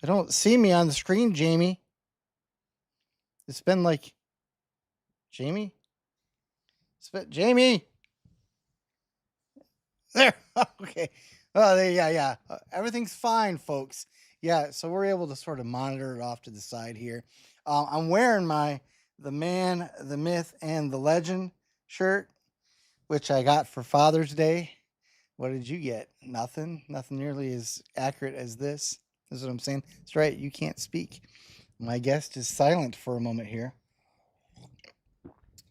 I don't see me on the screen, Jamie. It's been like Jamie. Jamie. There. Okay. Oh, yeah. Everything's fine, folks. Yeah. So we're able to sort of monitor it off to the side here. I'm wearing the man, the myth, and the legend shirt, which I got for Father's Day. What did you get? Nothing. Nothing nearly as accurate as this. This is what I'm saying. That's right. You can't speak. My guest is silent for a moment here.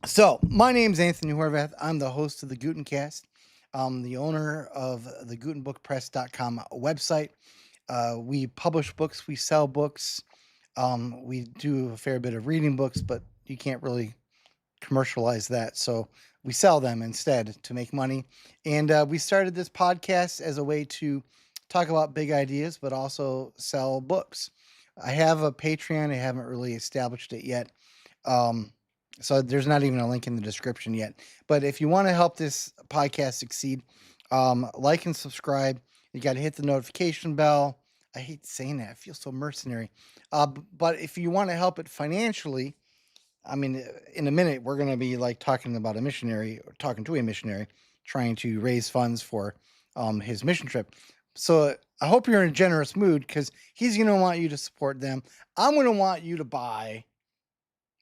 So, my name's Anthony Horvath. I'm the host of the Gutencast. I'm the owner of the GutenbookPress.com website. We publish books. We sell books. We do a fair bit of reading books, but you can't really commercialize that. So we sell them instead to make money. And we started this podcast as a way to talk about big ideas, but also sell books. I have a Patreon. I haven't really established it yet. So there's not even a link in the description yet. But if you want to help this podcast succeed, like and subscribe. You got to hit the notification bell. I hate saying that. I feel so mercenary. But if you want to help it financially, I mean, in a minute, we're going to be like talking to a missionary, trying to raise funds for his mission trip. So I hope you're in a generous mood because he's going to want you to support them. I'm going to want you to buy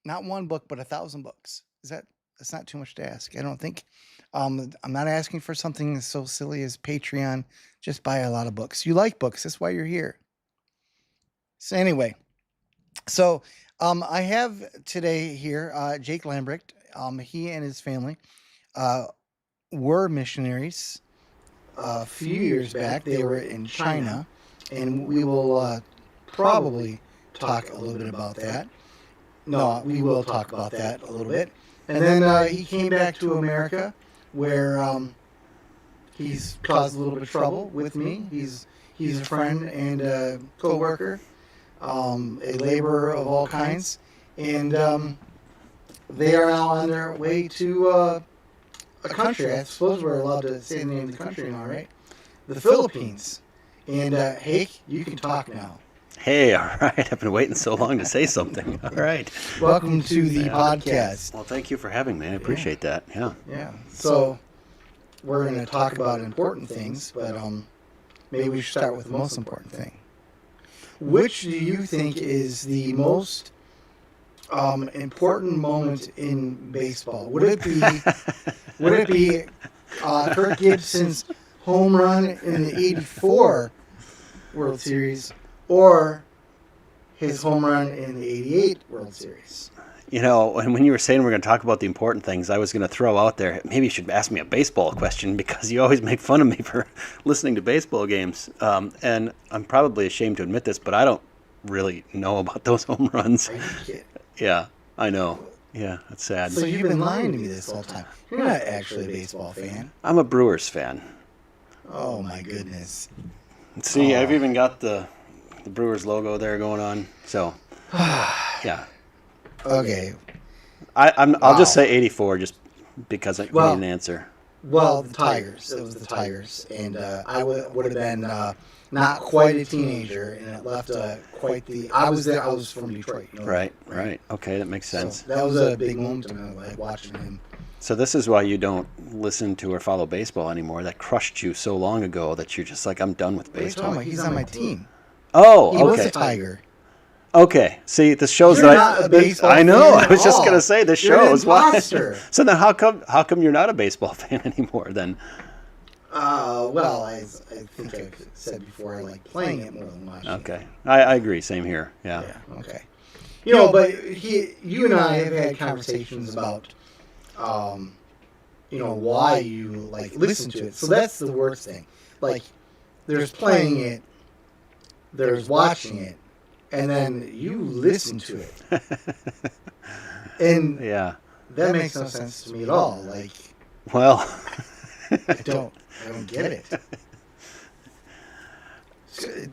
not one book, but 1,000 books. That's not too much to ask. I don't think. I'm not asking for something so silly as Patreon. Just buy a lot of books. You like books. That's why you're here. So anyway, I have today here Jake Lambrecht. He and his family were missionaries a few years back. They were in China, and we will probably talk a little bit about that. No, we will talk about that a little bit. And then he came back to America, where he's caused a little bit of trouble with me. He's a friend and a co-worker. A laborer of all kinds, and they are now on their way to a country. I suppose we're allowed to say the name of the country now, right? The Philippines. And Hake, you can talk now. Hey, all right. I've been waiting so long to say something. All right. Welcome to the podcast. Well, thank you for having me. I appreciate that. Yeah. So we're going to talk about important things, but maybe we should start with the most important thing. Which do you think is the most important moment in baseball? Would it be Kirk Gibson's home run in the '84 World Series, or his home run in the '88 World Series? You know, and when you were saying we're going to talk about the important things, I was going to throw out there, maybe you should ask me a baseball question because you always make fun of me for listening to baseball games. And I'm probably ashamed to admit this, but I don't really know about those home runs. Are you kidding? Yeah, I know. Yeah, that's sad. So you've been lying to me this whole time. You're not actually a baseball fan. I'm a Brewers fan. Oh, my goodness. See, I've even got the Brewers logo there going on. So, yeah. Okay. I'll just say 84 just because I need an answer. Well, the Tigers. It was the Tigers. And I would have been not quite a teenager, and it left quite the... I was there. I was from Detroit. You know, Right. Okay, that makes sense. So that was a big moment to me, like watching him. So this is why you don't listen to or follow baseball anymore. That crushed you so long ago that you're just like, I'm done with baseball. He's on my team. Oh, okay. He was a Tiger. Okay, see, this shows you're not a baseball I know. Fan I was just all. gonna say this you're shows an why. imposter. So then, how come you're not a baseball fan anymore? Then, well, I think I said before I like playing it more than watching. Okay, I agree. Same here. Yeah. Okay. You know, but you and I have had conversations about, why you like listen to it. So that's the worst thing. Like, there's playing it, there's watching it. And then you listen to it. And that makes no sense to me at all. Like, well, I don't get it.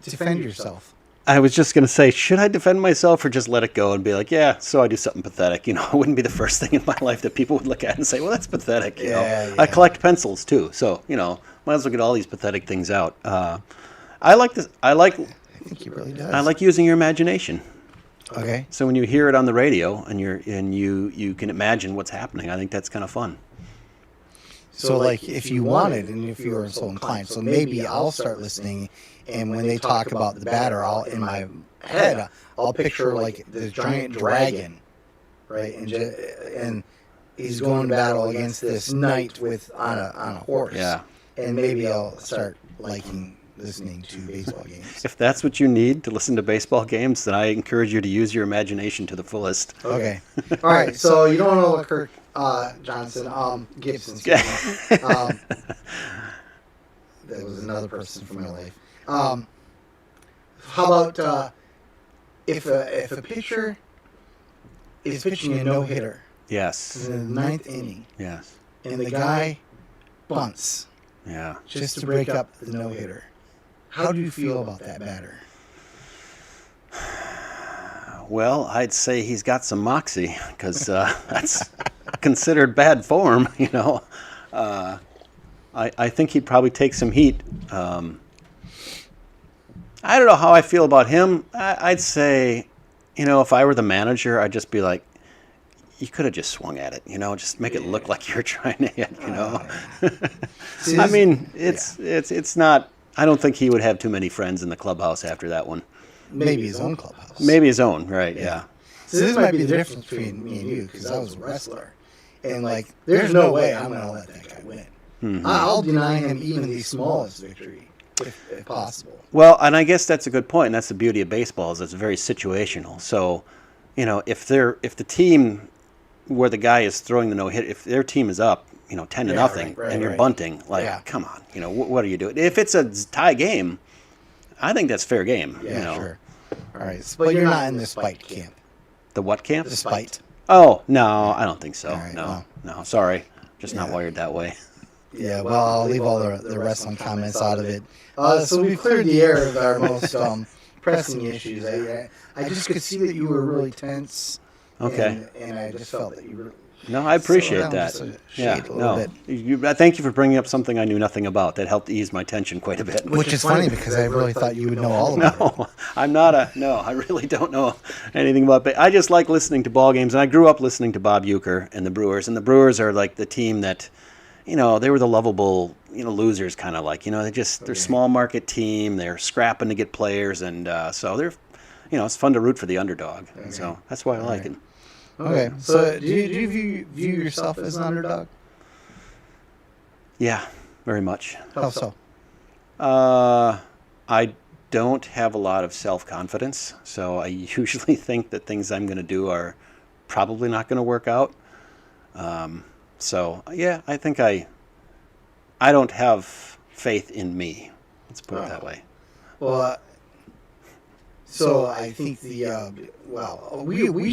Defend yourself. I was just going to say, should I defend myself or just let it go and be like, yeah, so I do something pathetic. You know, it wouldn't be the first thing in my life that people would look at and say, well, that's pathetic. You know? I collect pencils too. So, you know, might as well get all these pathetic things out. I like this. I like think he really does. I like using your imagination. Okay. So when you hear it on the radio and you can imagine what's happening, I think that's kind of fun. So, like, if you wanted, and if you were so inclined, so maybe I'll start listening, and when they talk about the batter, I'll in my head, I'll picture like this giant dragon, right, and he's going to battle against this knight with on a horse. Yeah. And maybe I'll start listening to baseball games. If that's what you need to listen to baseball games, then I encourage you to use your imagination to the fullest. Okay. All right. So you don't know what Kirk Gibson. That was another person from my life. How about if a pitcher is pitching a no-hitter Yes. in the ninth inning, Yes. and the guy bunts Yeah. just to break up the no-hitter, how do you feel about that batter? Well, I'd say he's got some moxie because that's considered bad form, you know. I think he'd probably take some heat. I don't know how I feel about him. I'd say, you know, if I were the manager, I'd just be like, you could have just swung at it, you know, just make it look like you're trying to hit, you know. I mean, it's not. I don't think he would have too many friends in the clubhouse after that one. Maybe his own clubhouse. Maybe his own, right? Yeah. So this might be the difference between me and you, because I was a wrestler, and like, there's no way I'm gonna let that guy win. Mm-hmm. I'll deny him even the smallest victory, if possible. Well, and I guess that's a good point, and that's the beauty of baseball is it's very situational. So, you know, if the team where the guy is throwing the no hit, if their team is up, you know, 10-0, and you're bunting, like, come on, you know, what are you doing? If it's a tie game, I think that's fair game. Yeah, you know. sure. All right, but you're not in the spite camp. The what camp? The spite. Oh no, I don't think so. Right, no, sorry, just not wired that way. Yeah, well, I'll leave all the wrestling comments out of it. So we've cleared the air of our most pressing issues. I just could see that you were really tense. Okay. And I just felt that you were. No, I appreciate that. Yeah, no. Thank you for bringing up something I knew nothing about. That helped ease my tension quite a bit. Which is funny because I really thought you would know all about it. No, I'm not no, I really don't know anything about it. I just like listening to ball games, and I grew up listening to Bob Uecker and the Brewers are like the team that, you know, they were the lovable, you know, losers kind of like, you know, they're small market team, they're scrapping to get players, and so they're, you know, it's fun to root for the underdog, and so that's why I like it. Okay, so do you view yourself as an underdog? Yeah, very much. How so? I don't have a lot of self-confidence, so I usually think that things I'm going to do are probably not going to work out. So, yeah, I think I don't have faith in me. Let's put it that way. Well, so I think we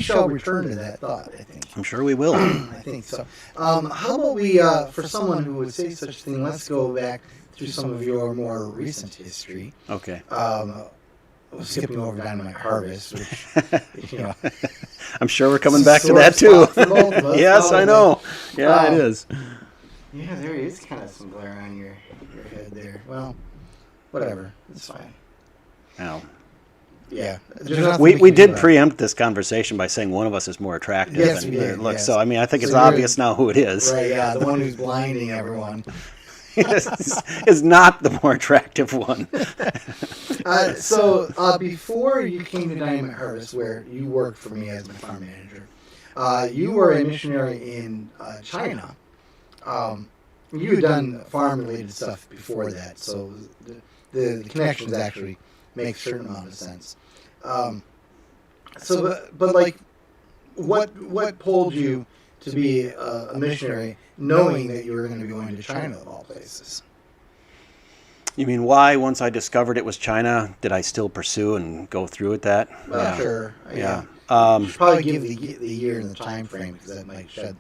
shall return to that thought, I think. I'm sure we will. I think so. How about we, for someone who would say such a thing, let's go back through some of your more recent history. Okay. Skipping over Dynamite Harvest, which, you know. I'm sure we're coming back to that, too. Yes, I know. Yeah, it is. Yeah, there is kind of some glare on your head there. Well, whatever. It's fine. Now. Yeah. We did preempt this conversation by saying one of us is more attractive. Yes, we did. Look, yes. So, I mean, I think it's obvious now who it is. Right, yeah, the one who's blinding everyone. is not the more attractive one. So before you came to Dynamite Harvest, where you worked for me as my farm manager, you were a missionary in China. You had done farm-related stuff before that, so the connections actually make a certain amount of sense. But like, what pulled you to be a missionary, knowing that you were going to be going to China of all places? You mean why, once I discovered it was China, did I still pursue and go through with that? Well, sure. Yeah. You should probably give the year and the time frame, because that might shed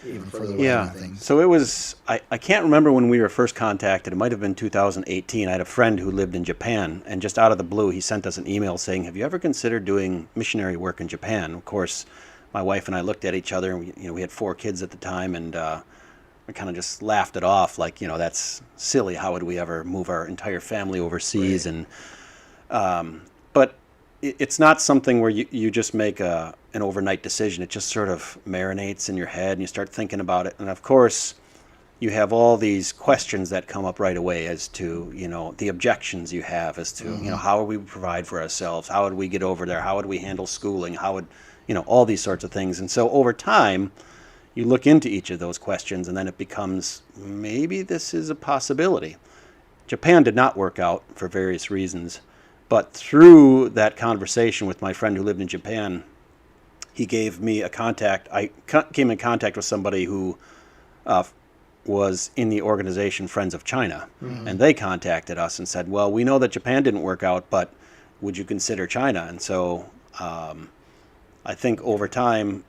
even further light on things. So it was, I can't remember when we were first contacted. It might have been 2018. I had a friend who lived in Japan, and just out of the blue, he sent us an email saying, have you ever considered doing missionary work in Japan? Of course, my wife and I looked at each other, and we had 4 kids at the time, and we kind of just laughed it off, like, that's silly. How would we ever move our entire family overseas? Right. And but it's not something where you just make an overnight decision. It just sort of marinates in your head and you start thinking about it. And of course, you have all these questions that come up right away as to, the objections you have as to, how would we provide for ourselves? How would we get over there? How would we handle schooling? How would, all these sorts of things. And so over time, you look into each of those questions and then it becomes, maybe this is a possibility. Japan did not work out for various reasons, but through that conversation with my friend who lived in Japan, he gave me a contact. I came in contact with somebody who was in the organization Friends of China, and they contacted us and said, well, we know that Japan didn't work out, but would you consider China? And so I think over time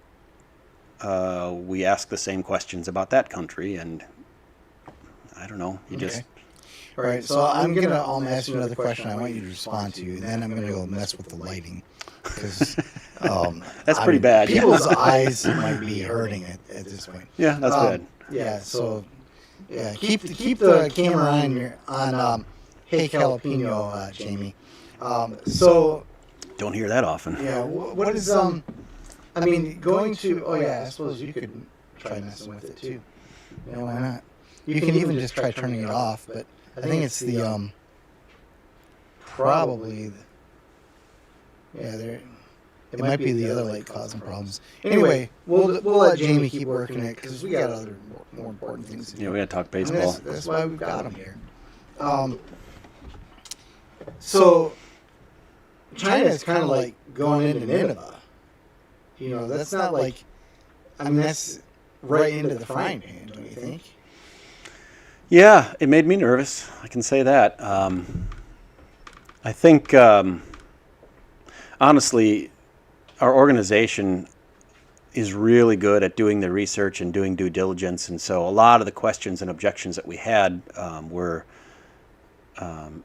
we ask the same questions about that country, and I don't know, just... All right, so I'm going to ask you another question I want you to respond to, and then I'm going to go mess with the lighting, because that's pretty bad. People's eyes might be hurting at this point. Yeah, that's good. Yeah, so keep the camera on Hey Jalapeno, Jamie. So don't hear that often. Yeah, what is going to? Oh yeah, I suppose you could try messing with it too. Why not? You can even just try turning it off, but I think it's the probably there. It might be the other light causing problems. Anyway, we'll let Jamie keep working it because we got other more important things to do. Yeah, we got to talk baseball. That's why we've got him here. So China is kind of like going into Nineveh. That's not like. That's right into the frying pan, don't you think? Yeah, it made me nervous. I can say that. I think, honestly, our organization is really good at doing the research and doing due diligence, and so a lot of the questions and objections that we had were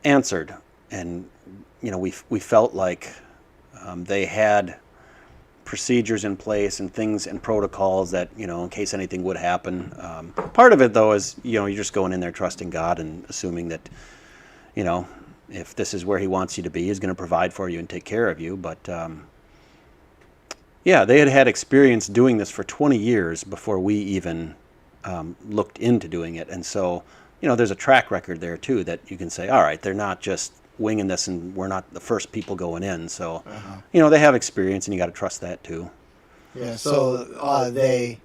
answered, and we felt like they had procedures in place and things and protocols that in case anything would happen. Part of it though is you're just going in there trusting God and assuming that if this is where He wants you to be, He's going to provide for you and take care of you. But yeah, they had experience doing this for 20 years before we even looked into doing it, and so there's a track record there too that you can say, all right, they're not just winging this and we're not the first people going in, so they have experience and you got to trust that too. Yeah, so they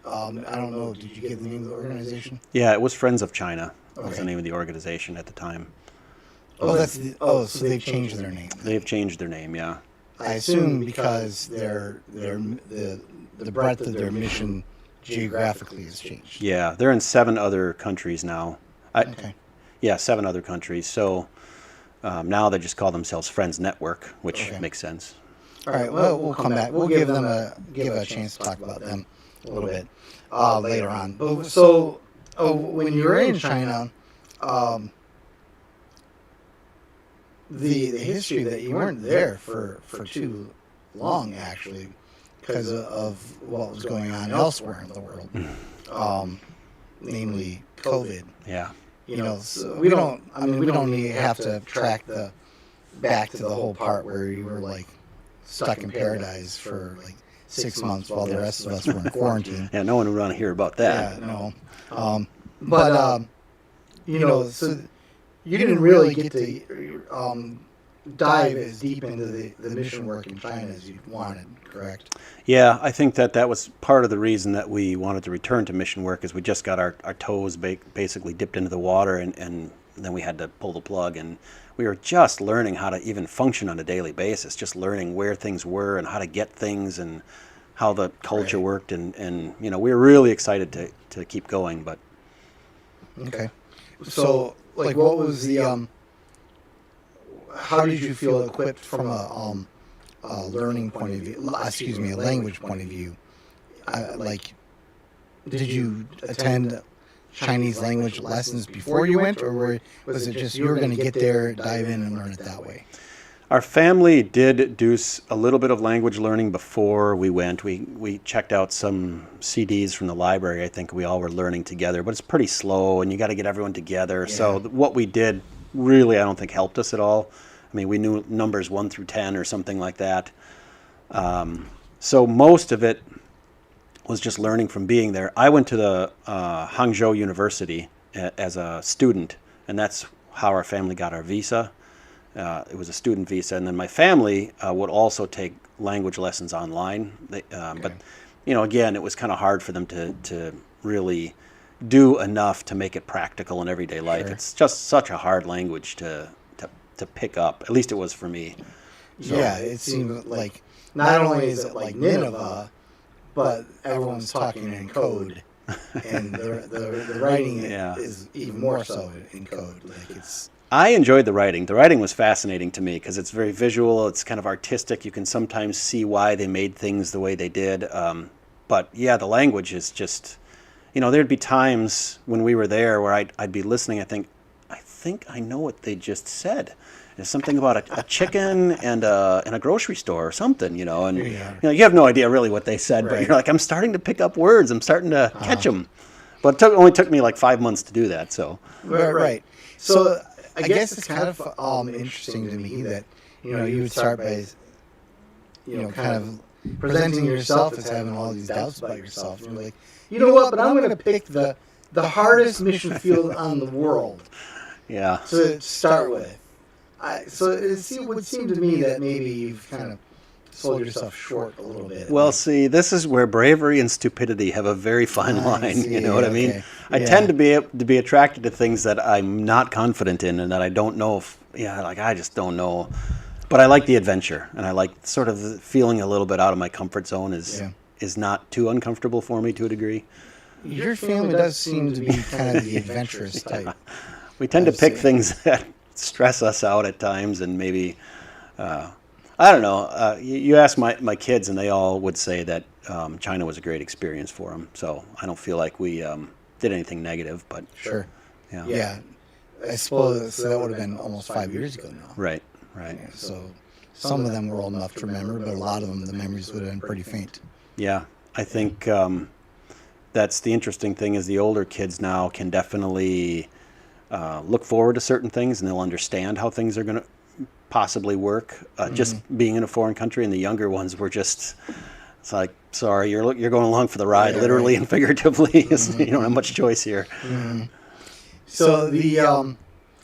I don't know, did you get the name of the organization? Yeah, it was Friends of China. Okay. Was the name of the organization at the time. So they've changed their name. They've changed their name, yeah. I assume because the breadth of their mission geographically has changed. Yeah, they're in 7 other countries now. Okay. Yeah, 7 other countries. So now they just call themselves Friends Network, which makes sense. All right, well, we'll come back. We'll give a chance to talk about them a little bit later on. But so when you were in China, the history that you weren't there for too long, actually, because of what was going on elsewhere in the world, namely COVID. Yeah. So we don't have to track back to the whole part where you were like stuck in paradise for like 6 months while the rest of us were in quarantine. Yeah, no one would want to hear about that. Yeah, no. So you didn't really get to dive as deep into the mission work in China as you wanted, correct? Yeah, I think that was part of the reason that we wanted to return to mission work, is we just got our toes basically dipped into the water, and then we had to pull the plug, and we were just learning how to even function on a daily basis, just learning where things were and how to get things and how the culture worked, and we were really excited to keep going. But okay, so like what was the how did you feel equipped from a learning point of view? Excuse me, a language point of view. Did you attend Chinese language lessons before you went, or was it just you were going to get there, dive in, and learn it that way? Our family did do a little bit of language learning before we went. We checked out some CDs from the library. I think we all were learning together, but it's pretty slow, and you got to get everyone together. Yeah. So what we did really, I don't think, helped us at all. I mean, we knew numbers 1 through 10 or something like that. So most of it was just learning from being there. I went to the Hangzhou University as a student, and that's how our family got our visa. It was a student visa, and then my family would also take language lessons online. But, again, it was kind of hard for them to really do enough to make it practical in everyday life. Sure. It's just such a hard language to pick up. At least it was for me. So, yeah, it seemed like not only is it like Nineveh, but everyone's talking in code, and the writing is even more so in code. Like I enjoyed the writing. The writing was fascinating to me because it's very visual. It's kind of artistic. You can sometimes see why they made things the way they did. But yeah, the language is just, there'd be times when we were there where I'd be listening. I think I know what they just said. There's something about a chicken and a grocery store or something, and you have no idea really what they said, but you're like, I'm starting to pick up words. I'm starting to catch them. But it only took me like 5 months to do that. So right. So I guess it's kind of interesting to me that you would start by kind of presenting yourself as having all these doubts about yourself. And you're like, you know what? But I'm going to pick the hardest mission field on the world. Yeah. To start with. So it would seem to me that maybe you've kind of sold yourself short a little bit. Well, see, this is where bravery and stupidity have a very fine line. You know what I mean? I tend to be attracted to things that I'm not confident in and that I don't know if, I just don't know. But I like the adventure, and I like sort of feeling a little bit out of my comfort zone is not too uncomfortable for me to a degree. Your family does seem to be kind of the adventurous type. We tend to pick things that stress us out at times, and maybe I don't know. You ask my kids, and they all would say that China was a great experience for them. So I don't feel like we did anything negative, but sure, yeah. I suppose that would have been almost 5 years ago now. Right. Yeah, so some of them were old enough to remember, but a lot of them, the memories would have been pretty faint. Yeah, I think that's the interesting thing is the older kids now can definitely look forward to certain things, and they'll understand how things are going to possibly work. Just being in a foreign country, and the younger ones were just, it's like, sorry, you're going along for the ride, literally and figuratively. You don't have much choice here. Mm-hmm. So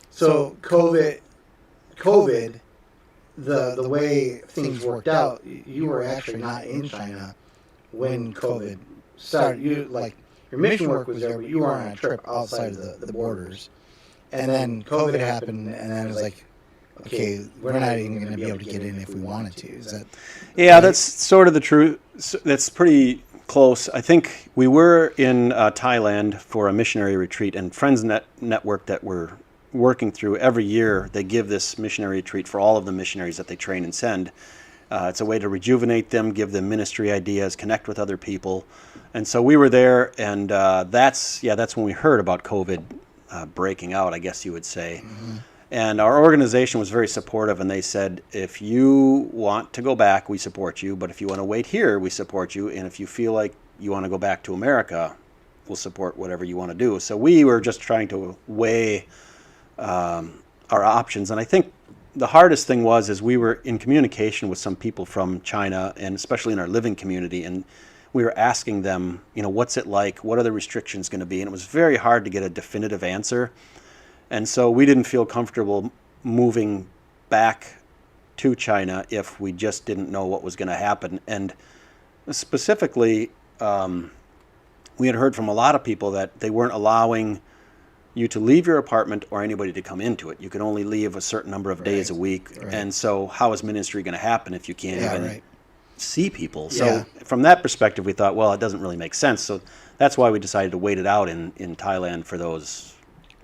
so COVID, the way things worked out, you were actually not in China when COVID started. Your mission work was there, but you were on a trip outside of the borders. And then COVID happened, and then it was like, okay, we're not even going to be able to get in if we wanted to. Is that? Yeah, right? That's sort of the truth. That's pretty close. I think we were in Thailand for a missionary retreat, and Friends Network that we're working through every year, they give this missionary retreat for all of the missionaries that they train and send. It's a way to rejuvenate them, give them ministry ideas, connect with other people. And so we were there, and that's when we heard about COVID breaking out, I guess you would say. Mm-hmm. And our organization was very supportive, and they said, if you want to go back, we support you. But if you want to wait here, we support you. And if you feel like you want to go back to America, we'll support whatever you want to do. So we were just trying to weigh our options. And I think the hardest thing is we were in communication with some people from China, and especially in our living community, and we were asking them, what's it like? What are the restrictions going to be? And it was very hard to get a definitive answer. And so we didn't feel comfortable moving back to China if we just didn't know what was going to happen. And specifically, we had heard from a lot of people that they weren't allowing you to leave your apartment or anybody to come into it. You could only leave a certain number of days a week. Right. And so how is ministry going to happen if you can't even see people? So from that perspective, we thought, well, it doesn't really make sense. So that's why we decided to wait it out in Thailand for those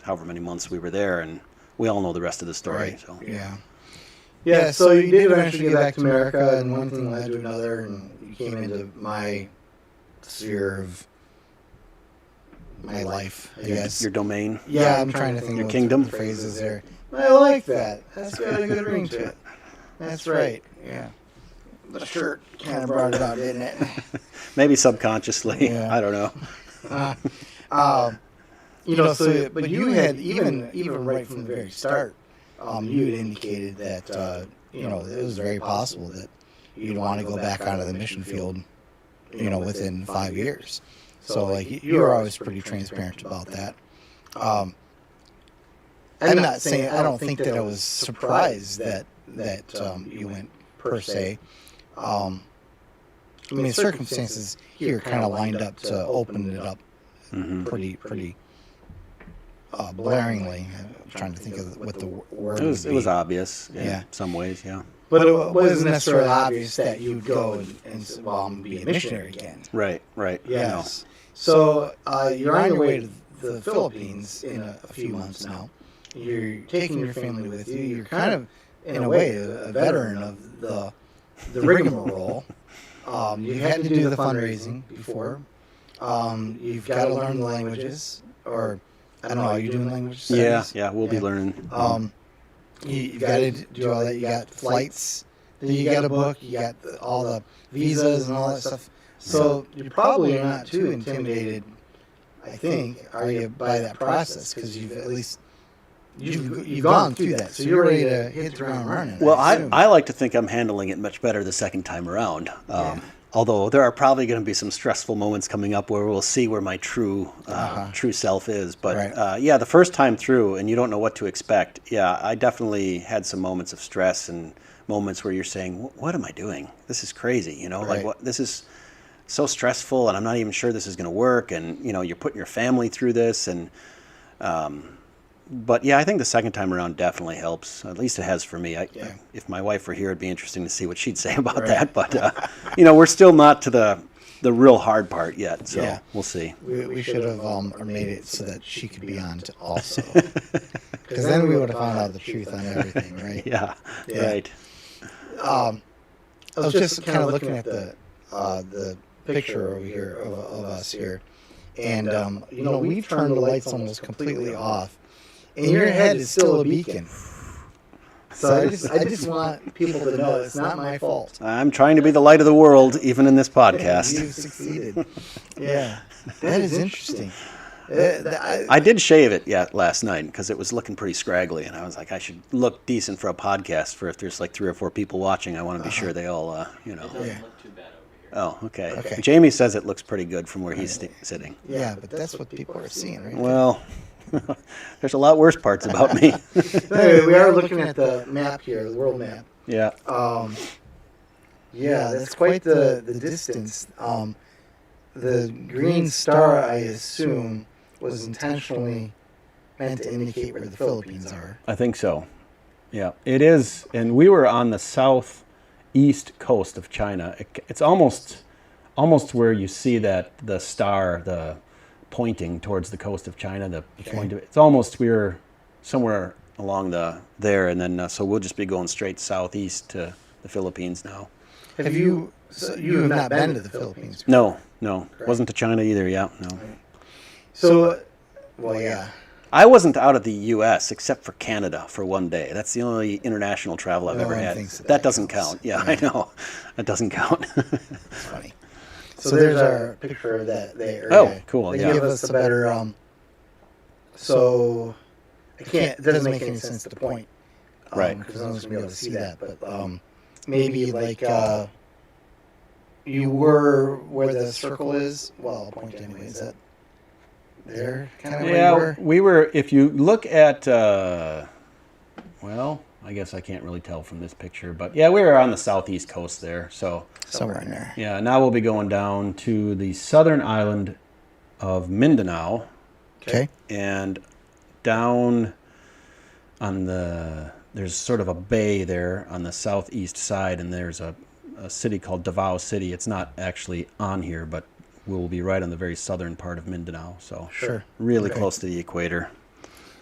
however many months we were there, and we all know the rest of the story. Right. So. Yeah, so you did eventually get back to America, and one thing led to another, and you came into my sphere of my life, I guess. Your domain? Yeah, I'm trying to think your of kingdom? The phrases there. I like that. That's got a good ring to it. That's right, yeah. The shirt kind of brought it out, didn't it? Maybe subconsciously. I don't know. But you had, even right from the very start, you had indicated that it was very possible that you'd want to go back onto the mission field, within 5 years. So like you were always pretty transparent about that. I'm not saying I don't think that I was surprised that you went per se. I mean, circumstances here kind of lined up to open it up pretty blaringly. I'm trying to think of what the word It was would be. obvious in Yeah. some ways, yeah. But it wasn't necessarily obvious that you would go and say, well, I'm going to be a missionary again. Right. Yes. So you're on your way to the Philippines in a few months now. You're taking your family with you. You're kind of, in a way, a veteran of the rigmarole. You've had to do the fundraising before. You've got to learn the languages, or I don't know. Are you doing language studies? Yeah, we'll be learning. You've got to do all that. You got flights that you got to book. You got all the visas and all that stuff. So you probably are not too intimidated, I think, are you, by that process? Because you've at least you've gone through that, so you're ready to hit the ground running. Well, I like to think I'm handling it much better the second time around. Although there are probably going to be some stressful moments coming up where we'll see where my true self is. But Right. the first time through, and you don't know what to expect. Yeah, I definitely had some moments of stress and moments where you're saying, "What am I doing? This is crazy." Right. Like what this is so stressful, and I'm not even sure this is going to work. And you're putting your family through this, and but yeah, I think the second time around definitely helps. At least it has for me. If my wife were here, it'd be interesting to see what she'd say about that. But we're still not to the real hard part yet, so we'll see. We should have made it so that she could be on also, because then we would have found out the truth on everything, right? Yeah. Right. I was just kind of looking at the picture over here of us here, and we've turned the lights almost completely off, and your head is still a beacon. So I just want people to know it's not my fault. I'm trying to be the light of the world, even in this podcast. You've succeeded. Yeah, that is interesting. I did shave it last night because it was looking pretty scraggly, and I was like, I should look decent for a podcast. For if there's like 3 or 4 people watching, I want to be sure they all, It doesn't look too bad over here. Oh, okay. Okay. Jamie says it looks pretty good from where he's sitting. Yeah, but that's what people are seeing, right? Well, there's a lot worse parts about me. Anyway, we are looking at the map here, the world map. Yeah. Yeah, that's quite the distance. The green star, I assume, was intentionally meant to indicate where the Philippines are. I think so. Yeah, it is. And we were on the southeast coast of China. It's almost where you see that the star, the pointing towards the coast of China. It's almost we were somewhere along there, and then so we'll just be going straight southeast to the Philippines now. Have you? So you have not been to the Philippines? No, Correct. wasn't to China either. Yeah, no. So, well, yeah. I wasn't out of the U.S. except for Canada for one day. That's the only international travel I've No ever one had. thinks That doesn't count. Yeah, I know. That doesn't count. It's funny. So there's our picture of that area. Oh, cool, They yeah. give us a better. So I can't. It doesn't make any sense to point. Right. Because no one's gonna be able to see that. But maybe like you were where the circle is. Well, I'll point anyway. Is that there? Kind of where you Yeah, were. we were. If you look at, well, I guess I can't really tell from this picture, but yeah, we were on the southeast coast there. So Somewhere in there. yeah, now we'll be going down to the southern island of Mindanao Okay. and down on there's sort of a bay there on the southeast side, and there's a city called Davao City. It's not actually on here, but we'll be right on the very southern part of Mindanao. So Sure. really Okay. close to the equator.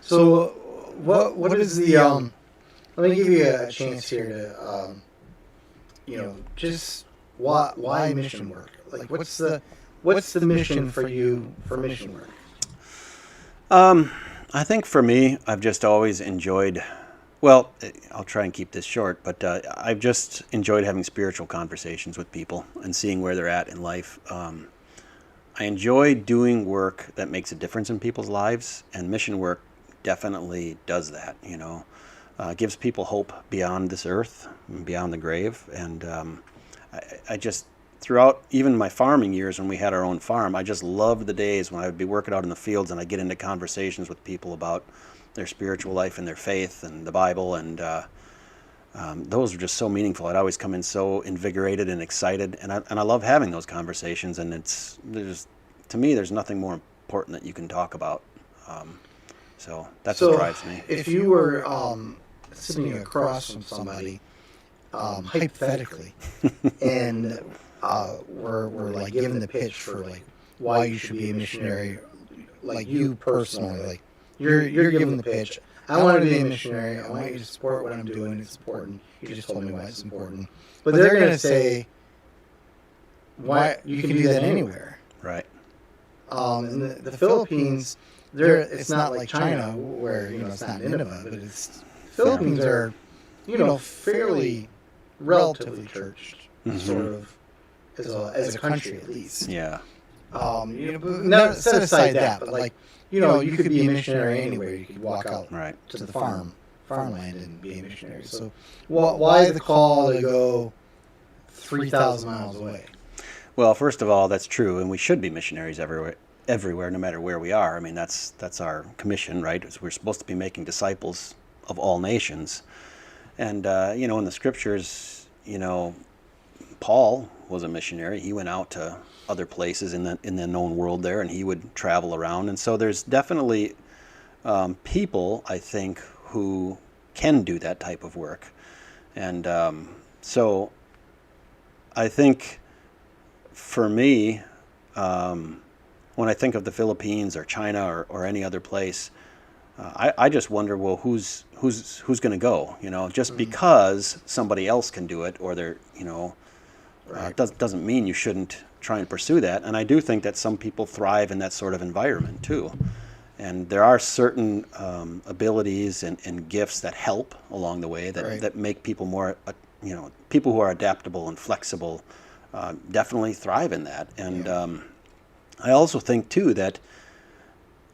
So what is the let me give you a chance here to just why mission work? Like what's the mission for you for mission work? I think for me, I've just always enjoyed, well, I'll try and keep this short, but I've just enjoyed having spiritual conversations with people and seeing where they're at in life. I enjoy doing work that makes a difference in people's lives, and mission work definitely does that, gives people hope beyond this earth, and beyond the grave. And I just, throughout even my farming years when we had our own farm, I just loved the days when I would be working out in the fields and I get into conversations with people about their spiritual life and their faith and the Bible, and those were just so meaningful. I'd always come in so invigorated and excited, and I love having those conversations. And to me, there's nothing more important that you can talk about. So that's what drives me. If you were sitting across from somebody, hypothetically, and we're like giving the pitch for like why you should be a missionary, like you personally, like you're giving the pitch. I want to be a missionary. I want you to support what I'm doing. It's important. You just told me why it's important. But they're going to say, why you can do that anywhere. Right. And the Philippines, it's not like China where it's not Nineveh, but Philippines are fairly relatively churched, sort of as a country at least. Yeah. But now set aside that, but like you could be a missionary anywhere. You could walk out to the farmland and be a missionary. So why the call to go 3,000 miles away? Well, first of all, that's true, and we should be missionaries everywhere, no matter where we are. I mean, that's our commission, right? We're supposed to be making disciples of all nations. And in the scriptures, Paul was a missionary. He went out to other places in the known world there, and he would travel around. And so there's definitely people, I think, who can do that type of work. And so I think for me, when I think of the Philippines or China or any other place, I just wonder, well, who's going to go? Just because somebody else can do it, or they're, doesn't mean you shouldn't try and pursue that. And I do think that some people thrive in that sort of environment too. And there are certain abilities and gifts that help along the way that make people more, people who are adaptable and flexible definitely thrive in that. And I also think too that,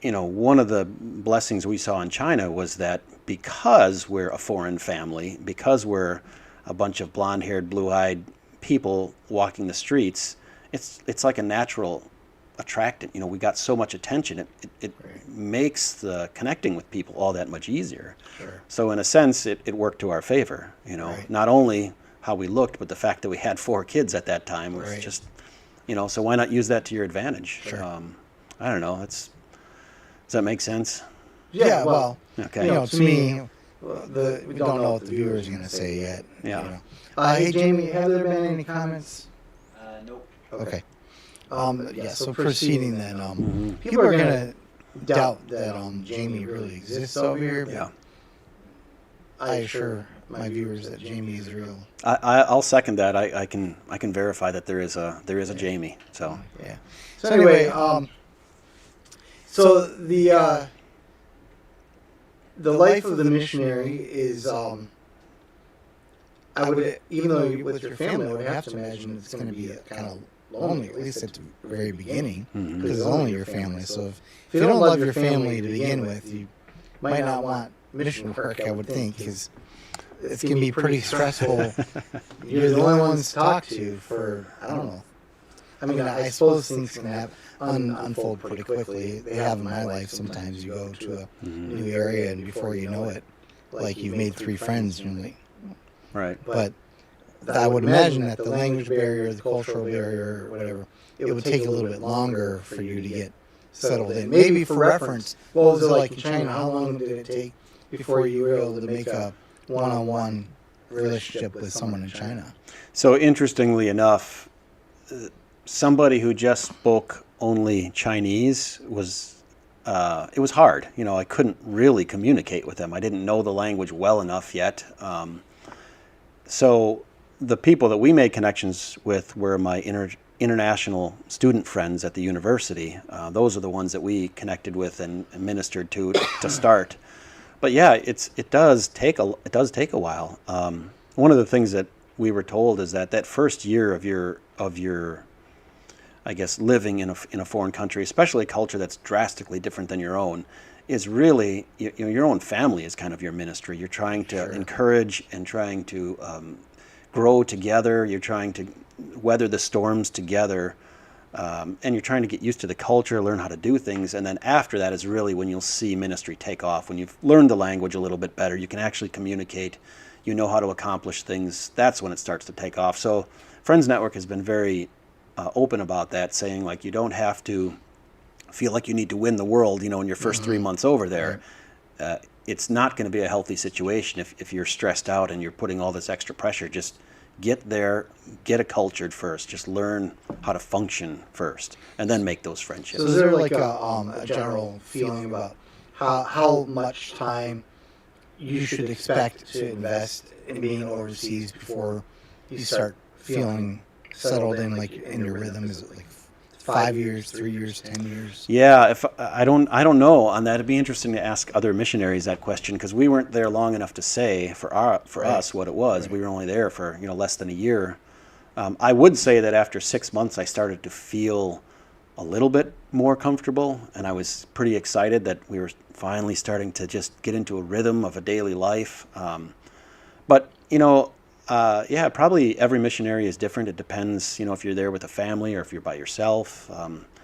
one of the blessings we saw in China was that because we're a foreign family, because we're a bunch of blonde-haired, blue-eyed people walking the streets, it's like a natural attractant. We got so much attention. It makes the connecting with people all that much easier. Sure. So in a sense, it worked to our favor. Not only how we looked, but the fact that we had 4 kids at that time was just, so why not use that to your advantage? Sure. I don't know. Does that make sense? Yeah. Well, okay. To me, we don't know what the viewers are going to say yet. Yeah. Hey, Jamie, have there been any comments? Nope. Okay. So proceeding then, people are going to doubt that Jamie really exists over here. But Yeah. I assure my viewers that Jamie is real. I'll second that. I can verify that there is a Jamie. So Yeah. So anyway, so the life of the missionary is, I would, even though you're with your family, I would have to imagine it's going to be kind of lonely, at least at the very beginning, because it's only your family. So if you don't love your family to begin with, you might not want mission work, I would think, because it can be pretty stressful. You're the only ones to talk to for, I don't know. I mean, I suppose things can unfold pretty quickly. They have in my life. Sometimes you go to a new area, and before you know it, like you've made 3 friends, and you're like, right. but I would imagine that the language barrier, the cultural barrier, or whatever, it would take a little bit longer for you to get settled in. Maybe for reference, what was it like in China? How long did it take before you were able to make a one-on-one relationship with someone in China? So interestingly enough, somebody who just spoke only Chinese was it was hard. I couldn't really communicate with them. I didn't know the language well enough yet. So the people that we made connections with were my international student friends at the university. Those are the ones that we connected with and ministered to start. But yeah, it does take a while. One of the things that we were told is that first year of your I guess living in a foreign country, especially a culture that's drastically different than your own, is really your own family is kind of your ministry. You're trying to encourage and trying to grow together. You're trying to weather the storms together, and you're trying to get used to the culture, learn how to do things. And then after that is really when you'll see ministry take off. When you've learned the language a little bit better, you can actually communicate. You know how to accomplish things. That's when it starts to take off. So Friends Network has been very open about that, saying like you don't have to feel like you need to win the world, in your first 3 months over there. It's not going to be a healthy situation if you're stressed out and you're putting all this extra pressure. Just get there, get accultured first. Just learn how to function first, and then make those friendships. So is there like a general feeling about how much time you should expect to invest in being overseas before you start feeling settled in, like in your rhythm? Is it like 5 years, 3 years, 10 years? Yeah, if I don't know on that. It'd be interesting to ask other missionaries that question, because we weren't there long enough to say for us what it was. Right. We were only there for less than a year. I would say that after 6 months, I started to feel a little bit more comfortable, and I was pretty excited that we were finally starting to just get into a rhythm of a daily life. But yeah, probably every missionary is different. It depends, if you're there with a family or if you're by yourself.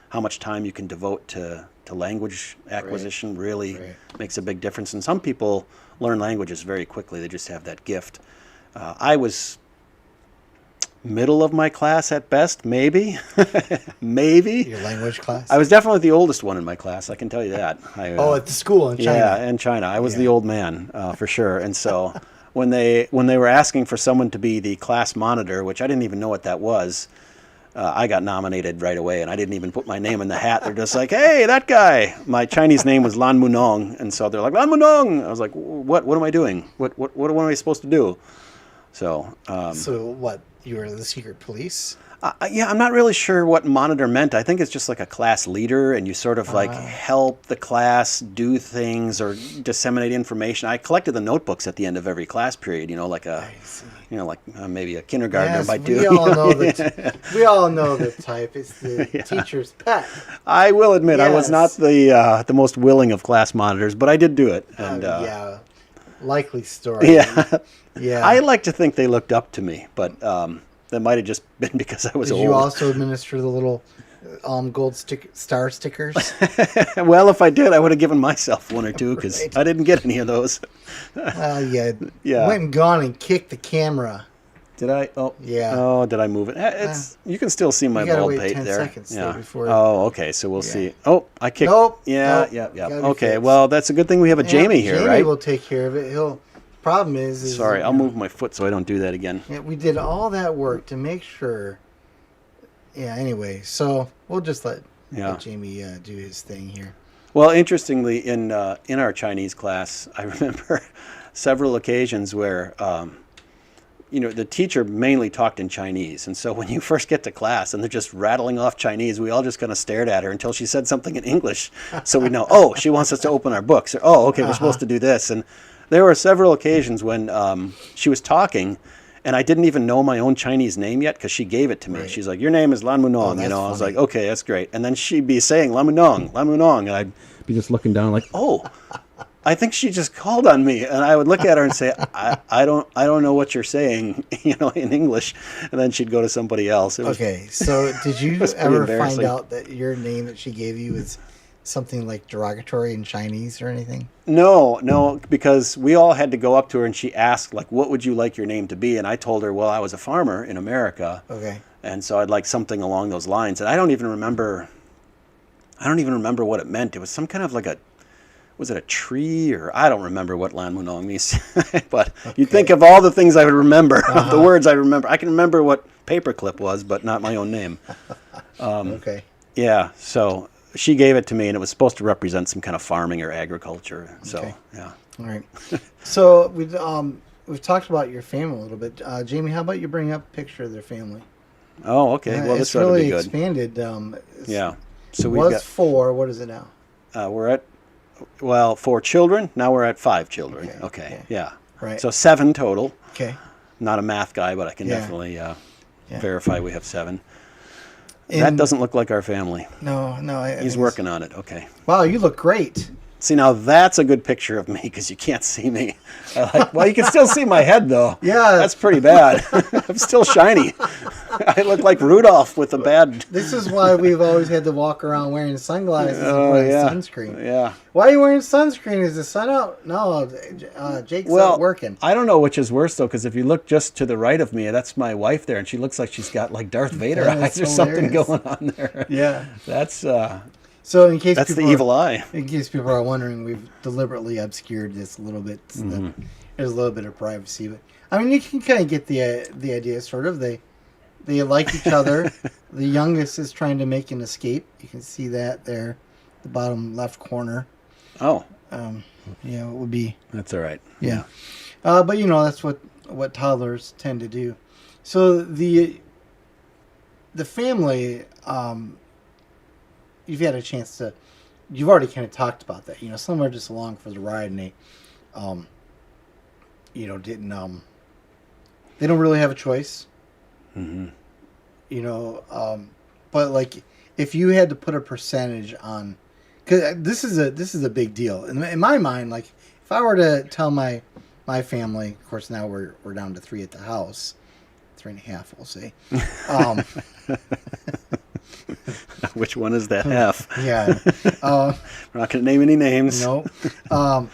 How much time you can devote to language acquisition really makes a big difference. And some people learn languages very quickly. They just have that gift. I was middle of my class at best, maybe. Maybe. Your language class? I was definitely the oldest one in my class, I can tell you that. At the school in China? Yeah, in China. I was the old man, for sure. And so when they were asking for someone to be the class monitor, which I didn't even know what that was, I got nominated right away, and I didn't even put my name in the hat. They're just like, hey, that guy. My Chinese name was Lan Munong, and so they're like, Lan Munong. I was like, what am I doing? What am I supposed to do? So. So what? You were the secret police? Yeah, I'm not really sure what monitor meant. I think it's just like a class leader, and you sort of help the class do things or disseminate information. I collected the notebooks at the end of every class period, like maybe a kindergartner might do. We all know we all know the type. It's the teacher's pet. I will admit, I was not the most willing of class monitors, but I did do it. And likely story. Yeah. I like to think they looked up to me, but that might have just been because I was old. Did you also administer the little gold star stickers? Well, if I did, I would have given myself one or two, because I didn't get any of those. Yeah. Went and gone and kicked the camera. Did I? Oh, yeah. Oh, did I move it? You can still see my bald pate there. 10 seconds before. Oh, okay. So we'll see. Oh, I kicked. Nope. Yeah. Okay. Well, that's a good thing we have a Jamie here, right? Jamie will take care of it. Problem is sorry, I'll move my foot so I don't do that again. Yeah, we did all that work to make sure. Yeah. Anyway, so we'll just let Jamie do his thing here. Well, interestingly, in our Chinese class, I remember several occasions where the teacher mainly talked in Chinese. And so when you first get to class and they're just rattling off Chinese, we all just kind of stared at her until she said something in English. So we know, she wants us to open our books. Or, okay, we're supposed to do this. And there were several occasions when she was talking, and I didn't even know my own Chinese name yet, because she gave it to me. Right. She's like, your name is Lan Munong. I was like, okay, that's great. And then she'd be saying Lan Munong, and I'd be just looking down like, I think she just called on me. And I would look at her and say, I don't know what you're saying, in English. And then she'd go to somebody else. So did you ever find out that your name that she gave you is something like derogatory in Chinese or anything? No, because we all had to go up to her, and she asked, like, what would you like your name to be? And I told her, well, I was a farmer in America. Okay. And so I'd like something along those lines. And I don't even remember what it meant. It was some kind of like was it a tree, or I don't remember what Lan Munong means. But you'd think of all the things I would remember, of the words I remember. I can remember what paperclip was, but not my own name. Okay. Yeah, so she gave it to me, and it was supposed to represent some kind of farming or agriculture. So, yeah. All right. So we've talked about your family a little bit. Jamie, how about you bring up a picture of their family? Oh, okay. Well, this ought to be good. It's really expanded. So we've got 4. What is it now? We're at 4 children. Now we're at 5 children. Okay. Yeah. Right. So 7 total. Okay. Not a math guy, but I can definitely verify we have 7. That doesn't look like our family. No. He's working on it. Okay. Wow, you look great. See, now that's a good picture of me because you can't see me. Well, you can still see my head, though. Yeah. That's pretty bad. I'm still shiny. I look like Rudolph with a bad... This is why we've always had to walk around wearing sunglasses and putting sunscreen. Yeah. Why are you wearing sunscreen? Is the sun out? No, Jake's out working. I don't know which is worse, though, because if you look just to the right of me, that's my wife there, and she looks like she's got like Darth Vader eyes or something going on there. Yeah. That's... So in case that's the evil eye. In case people are wondering, we've deliberately obscured this a little bit so that there's a little bit of privacy. But I mean, you can kind of get the idea. Sort of, they like each other. The youngest is trying to make an escape. You can see that there, the bottom left corner. Oh, yeah, it would be. That's all right. Yeah, but that's what toddlers tend to do. So the family. You've had a chance to, you've already kind of talked about that. Some are just along for the ride, and they, didn't, they don't really have a choice. Mm-hmm. But like, if you had to put a percentage on, because this is a big deal in my mind. Like, if I were to tell my family, of course now we're down to 3 at the house, 3.5, we'll say. Which one is that half? Yeah. We're not going to name any names. Nope. Hey,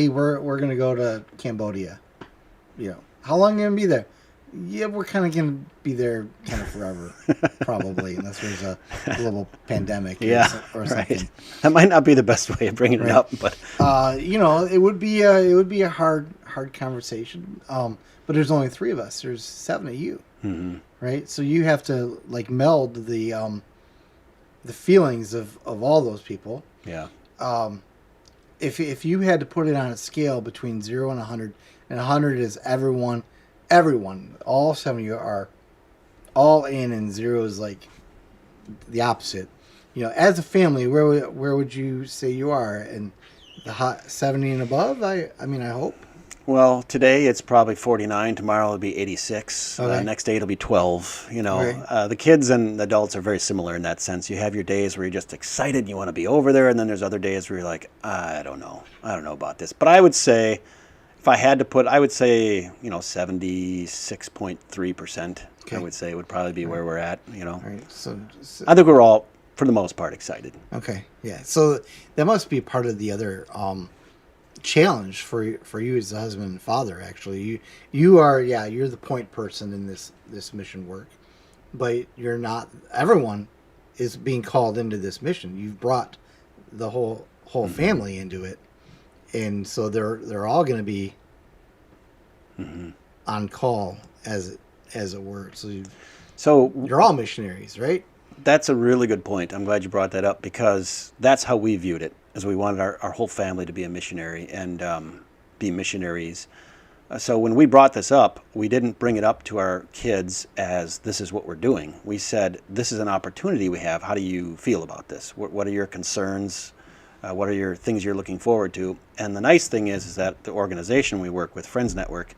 we're going to go to Cambodia. How long are you going to be there? Yeah, we're kind of going to be there kind of forever, probably, unless there's a global pandemic or something. Right. That might not be the best way of bringing it up, but it would be a hard conversation. But there's only 3 of us. There's 7 of you. Mm-hmm. Right, so you have to like meld the feelings of all those people. Yeah. If you had to put it on a scale between 0 and 100, and 100 is everyone, all 7 of you are all in, and 0 is like the opposite. As a family, where would you say you are? And the hot 70 and above? I mean, I hope. Well, today it's probably 49. Tomorrow it'll be 86. Okay. Next day it'll be 12. Okay. The kids and the adults are very similar in that sense. You have your days where you're just excited and you want to be over there, and then there's other days where you're like, I don't know about this. But I would say, if I had to put, I would say 76.3%. Okay. I would say would probably be where we're at. All right. So I think we're all, for the most part, excited. Okay. Yeah. So that must be part of the other challenge for you as a husband and father. Actually, you're the point person in this mission work, but you're not. Everyone is being called into this mission. You've brought the whole family into it, and so they're all going to be on call as it were. So you're all missionaries, right? That's a really good point. I'm glad you brought that up, because that's how we viewed it, as we wanted our whole family to be a missionary and be missionaries. So when we brought this up, we didn't bring it up to our kids as this is what we're doing. We said, this is an opportunity we have. How do you feel about this? What are your concerns? What are your things you're looking forward to? And the nice thing is that the organization we work with, Friends Network,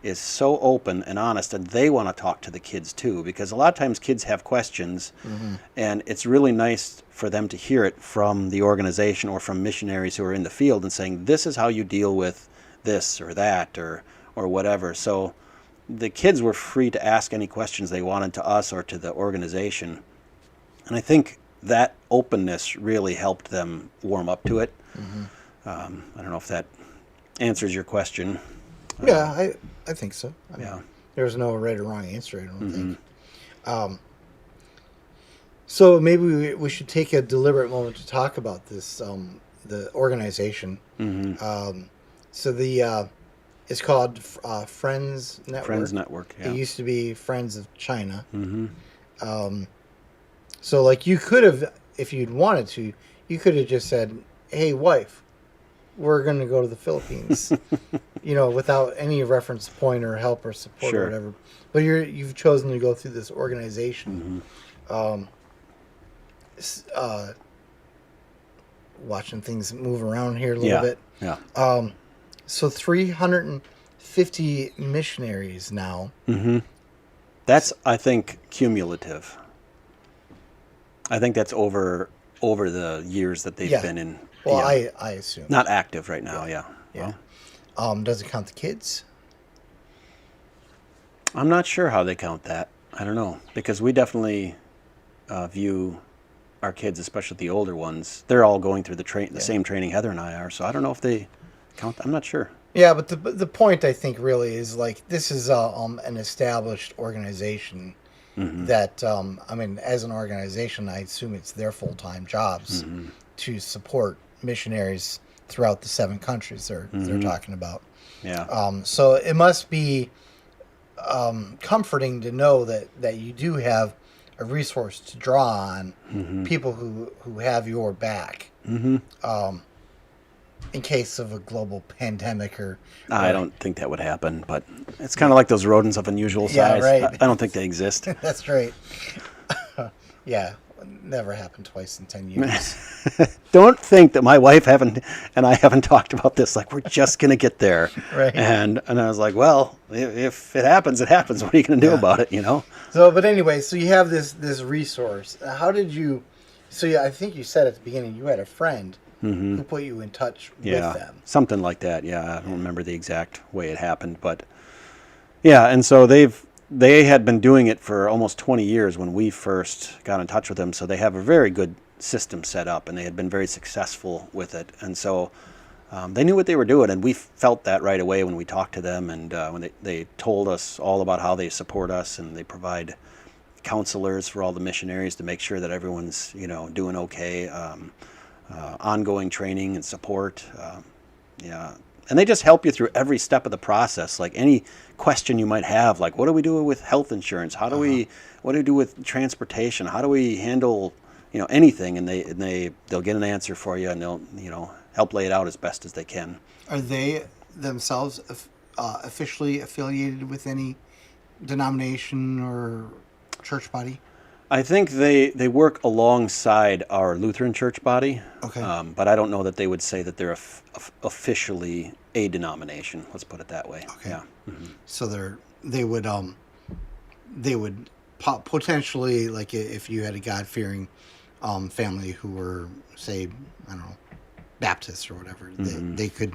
is so open and honest, and they want to talk to the kids too, because a lot of times kids have questions, and it's really nice for them to hear it from the organization or from missionaries who are in the field and saying, this is how you deal with this or that or whatever. So the kids were free to ask any questions they wanted to us or to the organization, and I think that openness really helped them warm up to it. I don't know if that answers your question. Yeah, I think so. I mean, Yeah. There's no right or wrong answer, I don't think. So maybe we should take a deliberate moment to talk about this, the organization. So it's called Friends Network. Friends Network, yeah. It used to be Friends of China. So like you could have, if you'd wanted to, you could have just said, hey, wife, we're going to go to the Philippines, without any reference point or help or support or whatever. But you've chosen to go through this organization. Watching things move around here a little bit. Yeah. So 350 missionaries now. That's, I think, cumulative. I think that's over the years that they've been Well, Yeah. I assume. Not active right now. Yeah. Yeah. Well, Does it count the kids? I'm not sure how they count that. I don't know, because we definitely view our kids, especially the older ones. They're all going through the Yeah. same training Heather and I are. So I don't know if they count. I'm not sure. Yeah, but the point I think really is like this is an established organization Hmm. that I mean, as an organization, I assume it's their full-time jobs Hmm. to support missionaries throughout the 7 countries they're talking about. Yeah. So it must be comforting to know that you do have a resource to draw on, Hmm. people who have your back. Hmm. In case of a global pandemic I don't think that would happen, but it's kind of like those rodents of unusual Yeah, size. right. I don't think they exist. That's right. Yeah, never happened twice in 10 years. Don't think that my wife and I haven't talked about this. Like, we're just going to get there. Right. And I was like, well, if it happens, it happens. What are you going to do Yeah. about it, you know? So, but anyway, so you have this resource. How did you? So yeah, I think you said at the beginning you had a friend who put you in touch Yeah, with them. something like that. Yeah, I don't remember the exact way it happened, but yeah. And so they had been doing it for almost 20 years when we first got in touch with them. So they have a very good system set up, and they had been very successful with it. And so they knew what they were doing, and we felt that right away when we talked to them, and when they told us all about how they support us, and they provide counselors for all the missionaries to make sure that everyone's doing okay. Ongoing training and support. Yeah. And they just help you through every step of the process. Like any question you might have, like what do we do with health insurance? What do we do with transportation? How do we handle, anything? And they'll get an answer for you, and they'll, help lay it out as best as they can. Are they themselves officially affiliated with any denomination or church body? I think they work alongside our Lutheran church body. Okay. But I don't know that they would say that they're officially a denomination. Let's put it that way. Okay. Yeah. Hmm. So they would potentially, like if you had a God-fearing family who were, say, I don't know, Baptists or whatever, they could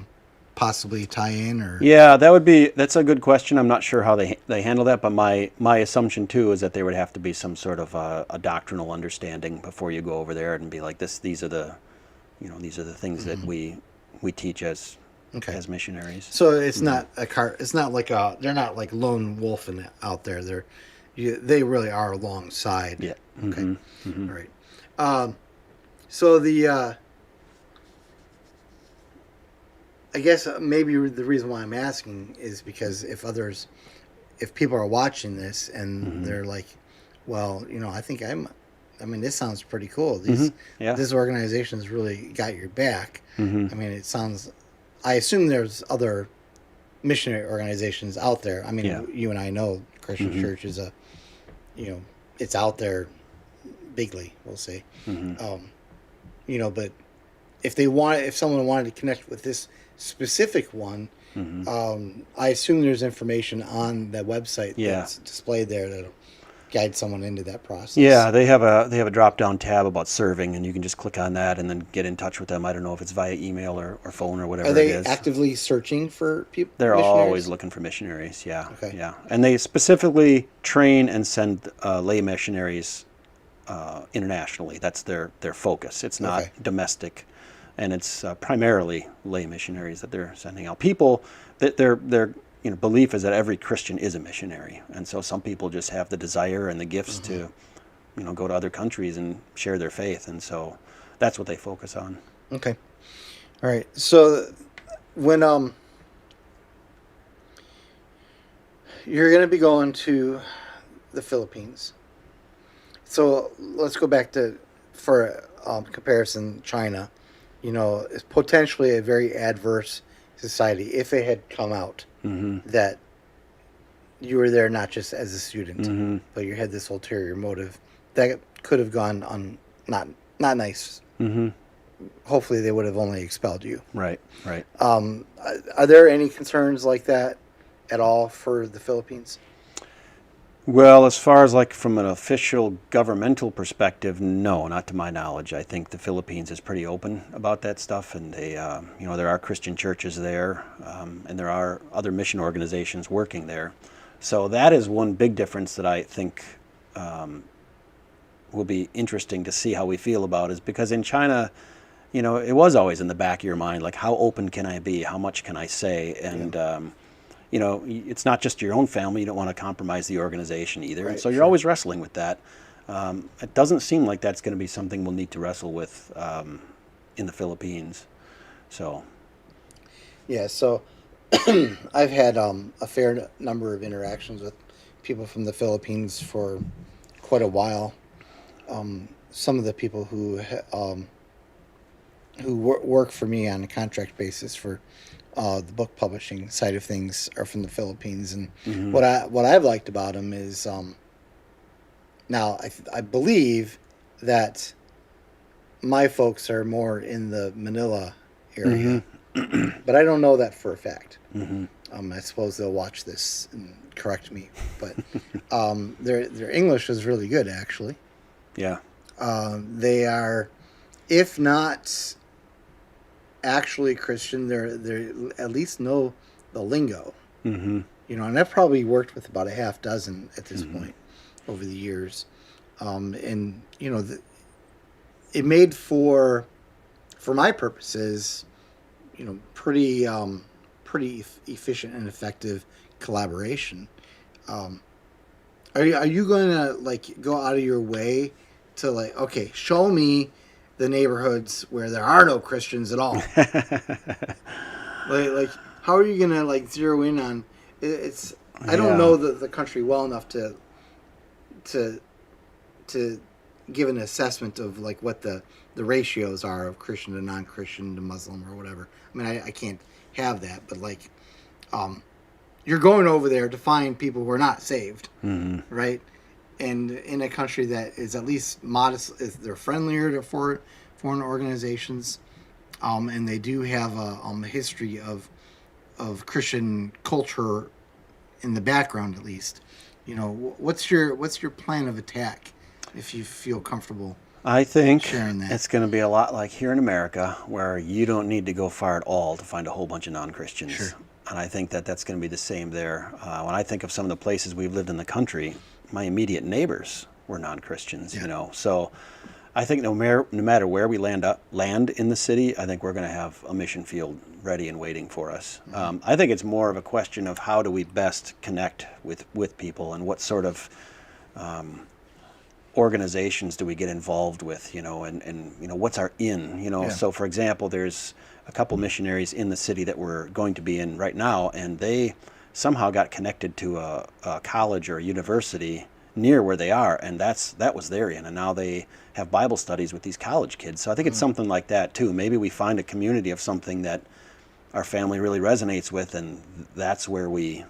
possibly tie in, or Yeah, that's a good question. I'm not sure how they handle that, but my assumption too is that there would have to be some sort of a doctrinal understanding before you go over there and be like these are the things that we teach as Okay. as missionaries. So it's not it's not like they're not like lone wolfing out there. They really are alongside. Yeah. Okay. Mm-hmm. All right. So I guess maybe the reason why I'm asking is because if people are watching this and they're like, well, I think I mean, this sounds pretty cool. Yeah. This organization's really got your back. Mm-hmm. I mean, I assume there's other missionary organizations out there. I mean, Yeah. you and I know Christian Church is it's out there bigly, we'll say. But if someone wanted to connect with this specific one, I assume there's information on that website that's displayed there that'll guide someone into that process. Yeah, they have a drop down tab about serving, and you can just click on that and then get in touch with them. I don't know if it's via email or phone or whatever Are they it is. actively searching for people? They're missionaries? always looking for missionaries. Yeah. Okay. Yeah, and they specifically train and send lay missionaries internationally. That's their focus. It's not Okay. domestic, and it's primarily lay missionaries that they're sending out. People that their belief is that every Christian is a missionary, and so some people just have the desire and the gifts to go to other countries and share their faith, and so that's what they focus on. Okay. All right. So when you're going to be going to the Philippines. So let's go back to, for comparison, China. It's potentially a very adverse society if it had come out that you were there not just as a student, but you had this ulterior motive that could have gone not nice. Hopefully, they would have only expelled you. Right. Are there any concerns like that at all for the Philippines? Well, as far as like from an official governmental perspective, no, not to my knowledge. I think the Philippines is pretty open about that stuff, and they, there are Christian churches there, and there are other mission organizations working there. So that is one big difference that I think will be interesting to see how we feel about, is because in China, it was always in the back of your mind, like how open can I be, how much can I say, and it's not just your own family. You don't want to compromise the organization either. Right, and so you're sure. always wrestling with that. It doesn't seem like that's going to be something we'll need to wrestle with in the Philippines. So, Yeah, so I've had a fair number of interactions with people from the Philippines for quite a while. Some of the people who work for me on a contract basis for the book publishing side of things are from the Philippines, and what I've liked about them is now I believe that my folks are more in the Manila area, but I don't know that for a fact. I suppose they'll watch this and correct me, but their English is really good, actually. yeah. They are, if not actually Christian, they're at least know the lingo. And I've probably worked with about a half dozen at this point over the years, and it made for my purposes, pretty efficient and effective collaboration. Are you going to like go out of your way to like, okay, show me the neighborhoods where there are no Christians at all? like how are you going to like zero in on it's? I don't know the country well enough to give an assessment of like what the ratios are of Christian to non-Christian to Muslim or whatever. I mean, I can't have that, but like, you're going over there to find people who are not saved, right? And in a country that is at least modest, they're friendlier to foreign organizations, and they do have a history of Christian culture in the background, at least. What's your plan of attack, if you feel comfortable? I think sharing that. it's going to be a lot like here in America, where you don't need to go far at all to find a whole bunch of non-Christians. Sure. And I think that's going to be the same there. When I think of some of the places we've lived in the country, my immediate neighbors were non-Christians. So I think no matter where we land in the city, I think we're going to have a mission field ready and waiting for us. I think it's more of a question of how do we best connect with people, and what sort of organizations do we get involved with, and what's our in. So for example, there's a couple missionaries in the city that we're going to be in right now, and they somehow got connected to a college or a university near where they are, and that was their in, and now they have Bible studies with these college kids. So I think it's something like that too. Maybe we find a community of something that our family really resonates with, and that's where we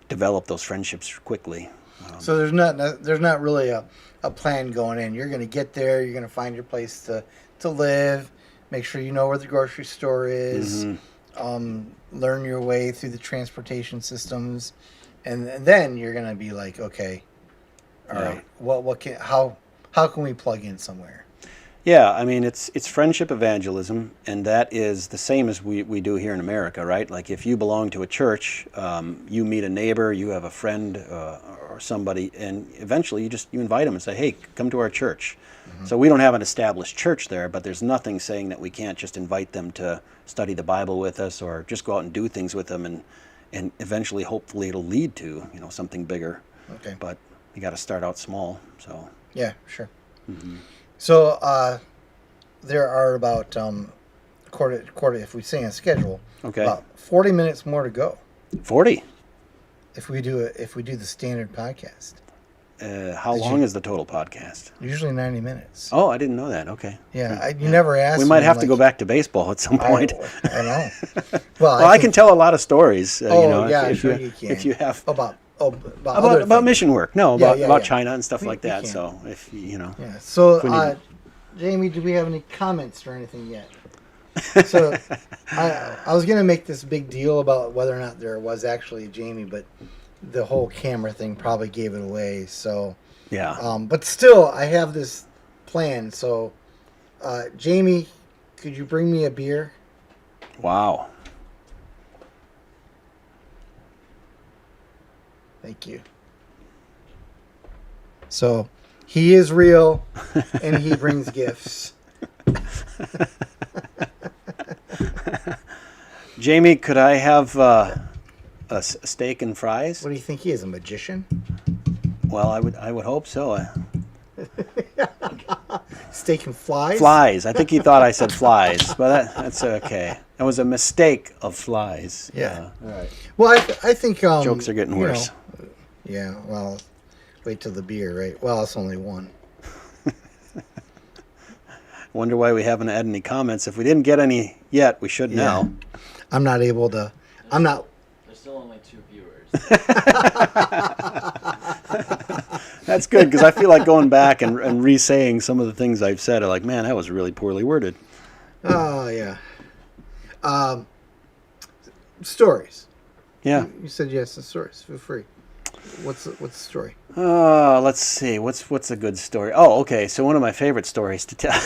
develop those friendships quickly. So there's not really a plan going in. You're going to get there. You're going to find your place to live. Make sure you know where the grocery store is. Learn your way through the transportation systems, and then you're going to be like, okay, all right, how can we plug in somewhere? Yeah, I mean, it's friendship evangelism, and that is the same as we do here in America, right? Like if you belong to a church, you meet a neighbor, you have a friend or somebody, and eventually you invite them and say, hey, come to our church. So we don't have an established church there, but there's nothing saying that we can't just invite them to study the Bible with us, or just go out and do things with them, and eventually, hopefully, it'll lead to something bigger. Okay. But you got to start out small. So yeah, sure. So there are about quarter if we say a schedule, about 40 minutes more to go. 40. If we do the standard podcast. How long is the total podcast? Usually 90 minutes. Oh, I didn't know that. Okay. Yeah, you never asked. We might have to go back to baseball at some point. I know. Well, I can tell a lot of stories. You can. If you have about mission work. No, about China and stuff like that. Can. So if Yeah. So, Jamie, do we have any comments or anything yet? So I was going to make this big deal about whether or not there was actually a Jamie, but the whole camera thing probably gave it away. So, Yeah. but still, I have this plan. So, Jamie, could you bring me a beer? Wow. Thank you. So, he is real, and he brings gifts. Jamie, could I have a steak and fries? What do you think he is, a magician? Well, I would hope so. Steak and flies? Flies. I think he thought I said flies, but that's okay. It was a mistake of flies. Yeah. All right. Well, I think Jokes are getting you know, worse. yeah. Well, wait till the beer, right? Well, it's only one. Wonder why we haven't had any comments. If we didn't get any yet, we should now. I'm not able to. I'm not. There's still only 2 viewers. That's good because I feel like going back and re-saying some of the things I've said. I'm like, man, that was really poorly worded. Oh yeah. Stories. Yeah. You said yes to stories. Feel free. What's the story? Let's see. What's a good story? Oh, okay. So one of my favorite stories to tell.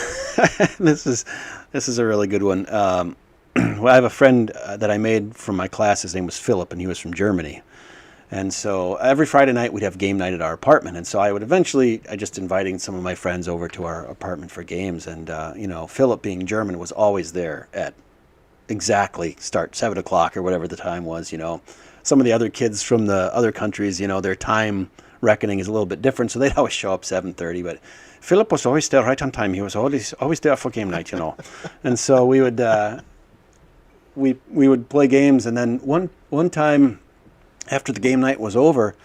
This is a really good one. Well, I have a friend that I made from my class. His name was Philip, and he was from Germany. And so every Friday night we'd have game night at our apartment. And so I just inviting some of my friends over to our apartment for games. And Philip, being German, was always there at exactly start 7 o'clock or whatever the time was. Some of the other kids from the other countries, their time reckoning is a little bit different, so they'd always show up 7:30. But Philip was always there right on time. He was always there for game night, And so we would we would play games, and then one time after the game night was over,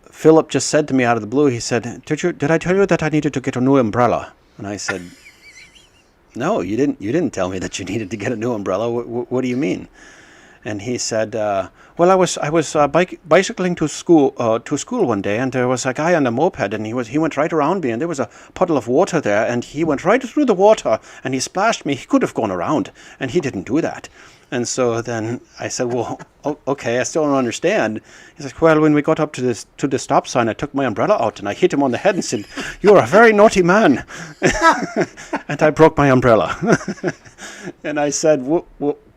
Philip just said to me out of the blue, he said, "Did I tell you that I needed to get a new umbrella?" And I said, "No, you didn't. You didn't tell me that you needed to get a new umbrella. What do you mean?" And he said, "Well, I was bicycling to school one day, and there was a guy on a moped, and he went right around me, and there was a puddle of water there, and he went right through the water, and he splashed me. He could have gone around, and he didn't do that." And so then I said, "Well, okay, I still don't understand." He says, "Well, when we got up to the stop sign, I took my umbrella out and I hit him on the head and said, 'You're a very naughty man,' and I broke my umbrella." And I said,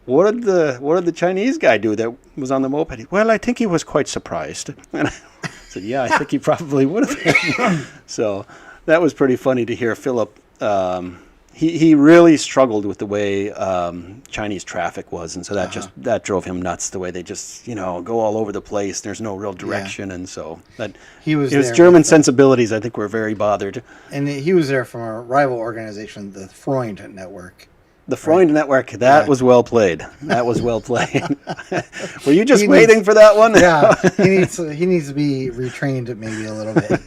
What did the Chinese guy do that was on the moped? Well, I think he was quite surprised. And I said, "Yeah, I think he probably would have been." So that was pretty funny to hear Philip. He really struggled with the way Chinese traffic was, and so that drove him nuts. The way they just go all over the place. There's no real direction, and so that his German sensibilities, I think, were very bothered. And he was there from a rival organization, the Freund Network. The Freund Network, that was well played. That was well played. Were you just waiting for that one? Yeah, he needs to be retrained maybe a little bit.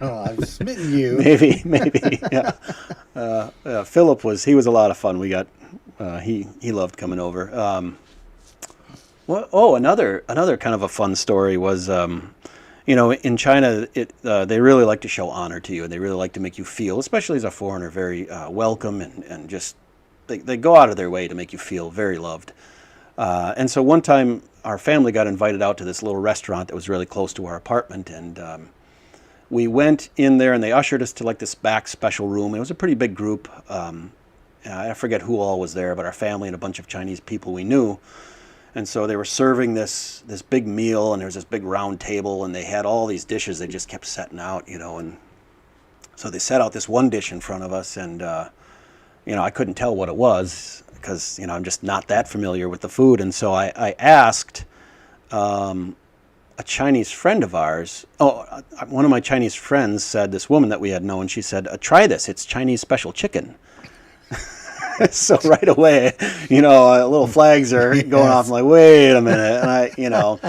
I've smitten you. Maybe. Yeah. Philip was a lot of fun. We got he loved coming over. Another kind of a fun story was in China, they really like to show honor to you, and they really like to make you feel, especially as a foreigner, very welcome and just. They go out of their way to make you feel very loved. And so one time our family got invited out to this little restaurant that was really close to our apartment. And we went in there and they ushered us to like this back special room. It was a pretty big group. I forget who all was there, but our family and a bunch of Chinese people we knew. And so they were serving this big meal, and there was this big round table, and they had all these dishes they just kept setting out, and so they set out this one dish in front of us, and I couldn't tell what it was because, I'm just not that familiar with the food. And so I asked a Chinese friend of ours. One of my Chinese friends said, this woman that we had known, she said, "Try this. It's Chinese special chicken." So right away, little flags are going off. I'm like, wait a minute. And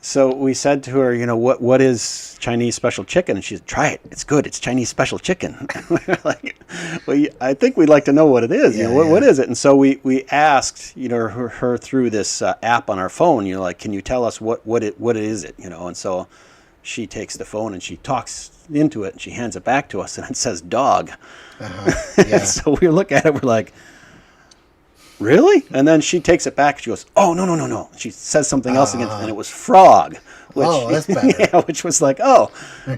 so we said to her, what is Chinese special chicken? And she said, "Try it. It's good. It's Chinese special chicken." And we're like, well, I think we'd like to know what it is. What is it? And so we asked, her through this app on our phone, can you tell us what is it? And so she takes the phone and she talks into it and she hands it back to us and it says dog. Yeah. So we look at it, we're like, really? And then she takes it back. She goes, oh, no, no, no, no. She says something else again, and it Ah. was frog. Which, Oh, that's better. yeah, which was like, oh,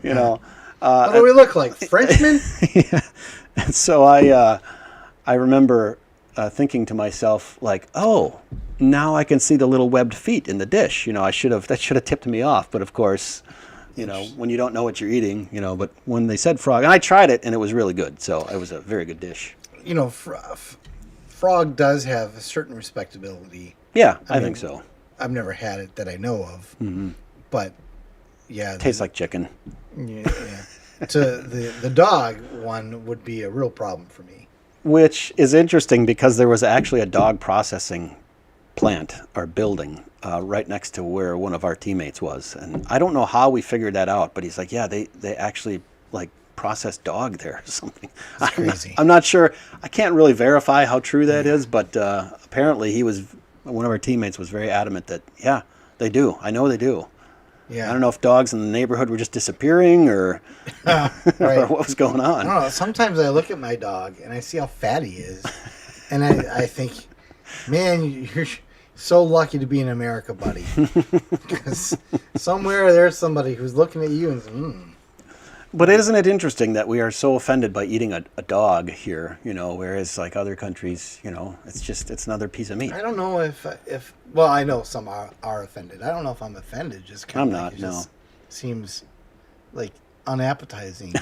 you know. What do we look like? Frenchmen? Yeah. And so I remember thinking to myself, like, oh, now I can see the little webbed feet in the dish. You know, that should have tipped me off. But of course, you know, when you don't know what you're eating, you know, but when they said frog, and I tried it, and it was really good. So it was a very good dish. You know, frog does have a certain respectability. Yeah, I mean, think so. I've never had it that I know of. Mm-hmm. But, yeah. Tastes like chicken. Yeah. To the dog one would be a real problem for me. Which is interesting because there was actually a dog processing plant or building right next to where one of our teammates was. And I don't know how we figured that out, but he's like, yeah, they actually like process dog there or something. That's crazy. I'm not sure. I can't really verify how true that is, but apparently one of our teammates was very adamant that, yeah, they do. I know they do. Yeah. I don't know if dogs in the neighborhood were just disappearing or, Right. or what was going on. I don't know. Sometimes I look at my dog and I see how fat he is. And I think, man, you're so lucky to be in America, buddy. Because somewhere there's somebody who's looking at you and saying, But isn't it interesting that we are so offended by eating a dog here, you know, whereas like other countries, you know, it's another piece of meat. I don't know if well, I know some are offended. I don't know if I'm offended. Just kind I'm of not, it no. just seems like unappetizing.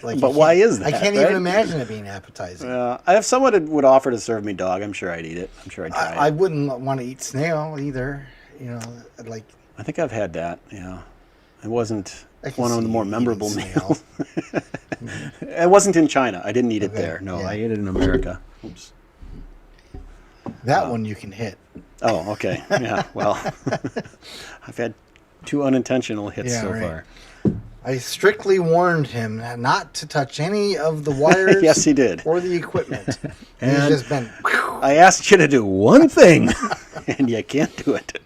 Like But why is that, I can't right? even imagine it being appetizing. If someone would offer to serve me dog, I'm sure I'd eat it. I'm sure I'd try I it. wouldn't want to eat snail either. You know, like I think I've had that, yeah. It wasn't I can one of see the more you memorable eating snail. meals. It wasn't in China. I didn't eat it Okay, there. No, yeah. I ate it in America. Oops. That one you can hit. Oh, okay. Yeah, well, I've had 2 unintentional hits Yeah, so right. far. I strictly warned him not to touch any of the wires. Yes, he did. Or the equipment. And He's just been. I asked you to do one thing, and you can't do it.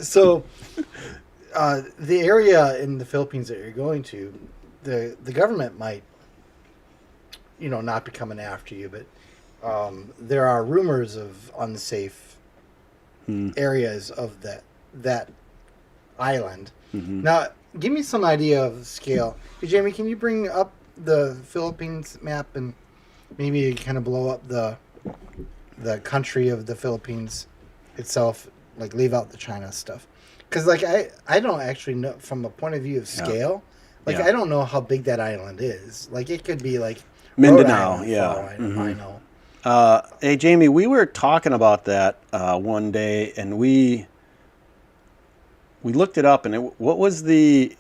So, the area in the Philippines that you're going to, the government might, you know, not be coming after you, but there are rumors of unsafe areas of that island. Mm-hmm. Now, give me some idea of scale. Hey, Jamie, can you bring up the Philippines map and maybe kind of blow up the country of the Philippines itself, like leave out the China stuff? Because like I don't actually know from a point of view of scale. Like Yeah. I don't know how big that island is. Like it could be like Mindanao, Rhode Island, yeah. for all I Mhm. know. Hey, Jamie, we were talking about that one day, and we looked it up, and what was the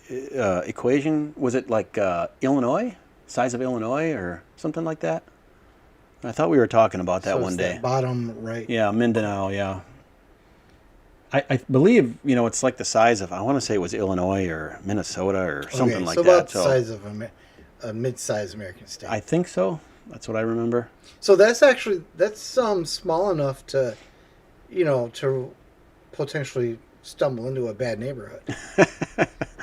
equation? Was it like Illinois, size of Illinois, or something like that? I thought we were talking about that So one it's day. that bottom right. Yeah, Mindanao, yeah. I believe, you know, it's like the size of, I want to say it was Illinois or Minnesota or something Okay, like so that. about the size of a mid-sized American state. I think so. That's what I remember. So that's small enough to, you know, to potentially stumble into a bad neighborhood.